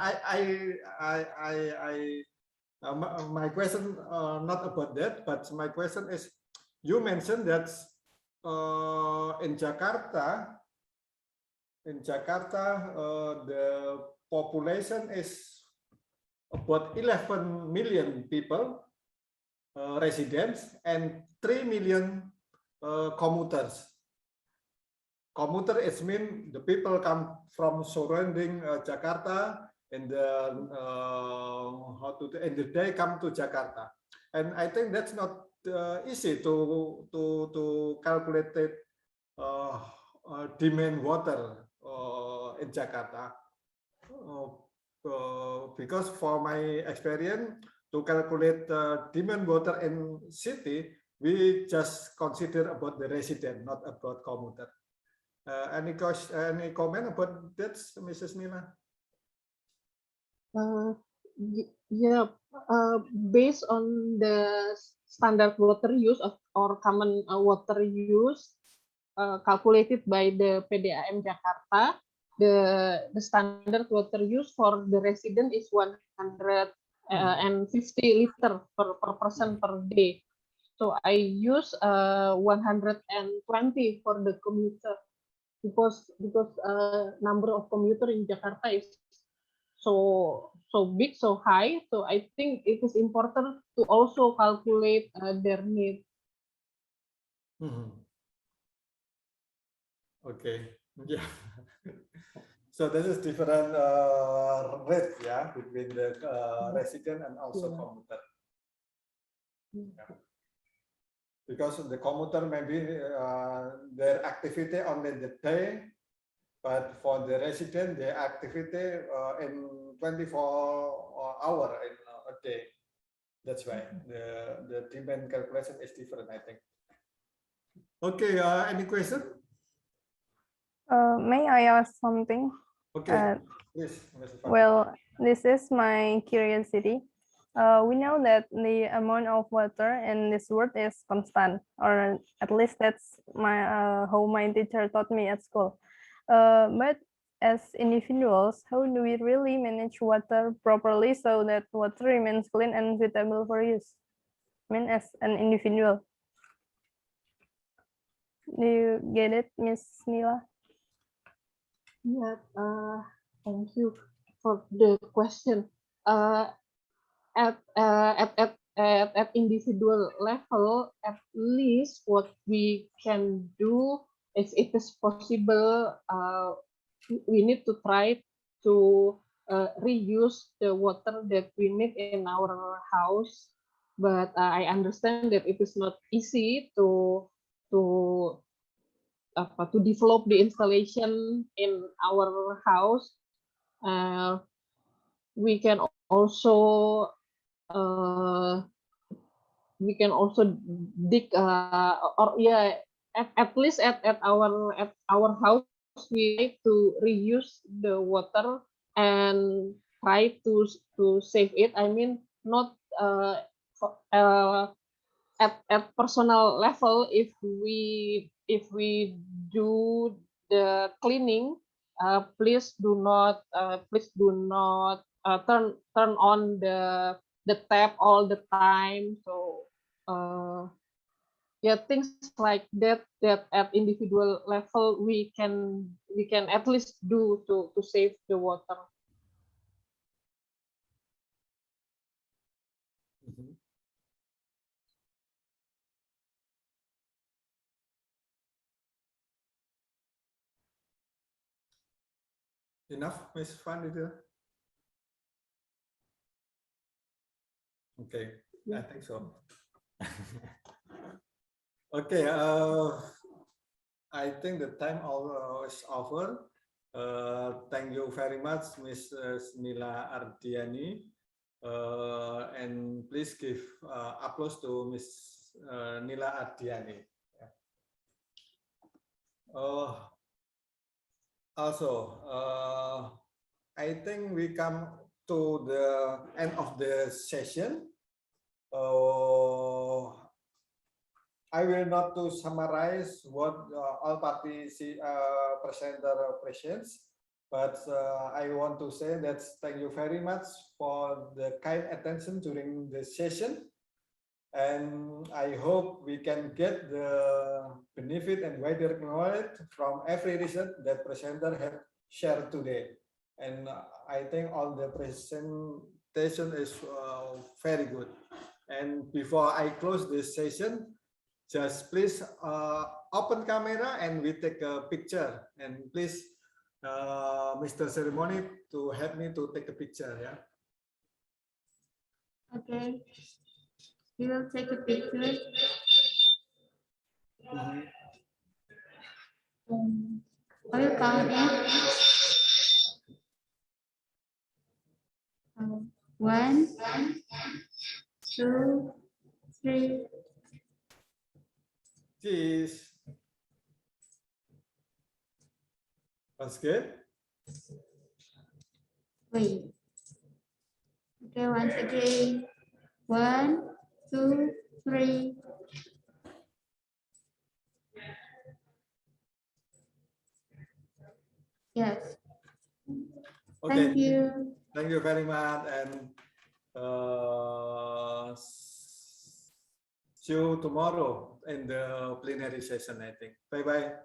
my question not about that, but my question is, you mentioned that in Jakarta, the population is about 11 million people, residents, and 3 million commuters. Commuter is mean the people come from surrounding Jakarta and then and they come to Jakarta, and I think that's not easy to calculate it, demand water in Jakarta, because for my experience to calculate demand water in city, we just consider about the resident, not about commuter. Any comment about that, Mrs. Nila? Yeah, based on the standard water use or common water use calculated by the PDAM Jakarta, the standard water use for the resident is 150 liter per person per day. So I use 120 for the commuter, because number of commuter in Jakarta is so big, so high. So I think it is important to also calculate their need. Okay, yeah. So this is different rate, yeah, between the resident and also commuter. Yeah. Because the commuter maybe their activity only the day, but for the resident, their activity in 24 hours in a day. That's why the demand calculation is different, I think. Okay, any question? May I ask something? Okay, please. Well, this is my curiosity. We know that the amount of water in this world is constant, or at least that's how my teacher taught me at school. But as individuals, how do we really manage water properly so that water remains clean and suitable for use? I mean, as an individual. Do you get it, Miss Nila? Yeah, thank you for the question. At individual level, at least what we can do, if it is possible, we need to try to reuse the water that we need in our house. But I understand that it is not easy to develop the installation in our house. We can also dig or yeah, at least at our house we try to reuse the water and try to save it. I mean, not at personal level, if we do the cleaning, please do not turn on the tap all the time. So yeah, things like that at individual level we can at least do to save the water. Enough, Miss Van Dieter? Okay, I think so. Okay, I think the time is over. Thank you very much, Mrs. Nila Ardiani. And please give applause to Miss Nila Ardiani. Also, I think we come to the end of the session. I will not to summarize what all parties presenter presents, but I want to say that thank you very much for the kind attention during the session. And I hope we can get the benefit and wider knowledge from every research that presenter have shared today. And I think all the presentation is very good. And before I close this session, just please open camera and we take a picture. And please, Mr. Ceremony, to help me to take a picture. Yeah. Okay. We will take a picture. I will count it. 1, 2, 3. Cheese. That's good. Wait. Okay, once again. 1, 2, 3. Yes. Okay. Thank you. Thank you very much, and see you tomorrow in the plenary session, I think. Bye-bye.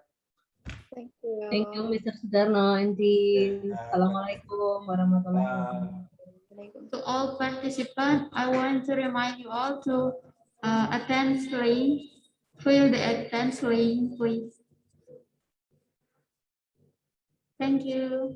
Thank you. Thank you, Mr. Sudarno and team. Assalamualaikum warahmatullahi wabarakatuh. To all participants, I want to remind you all to attend link. Fill the attend link, please. Thank you.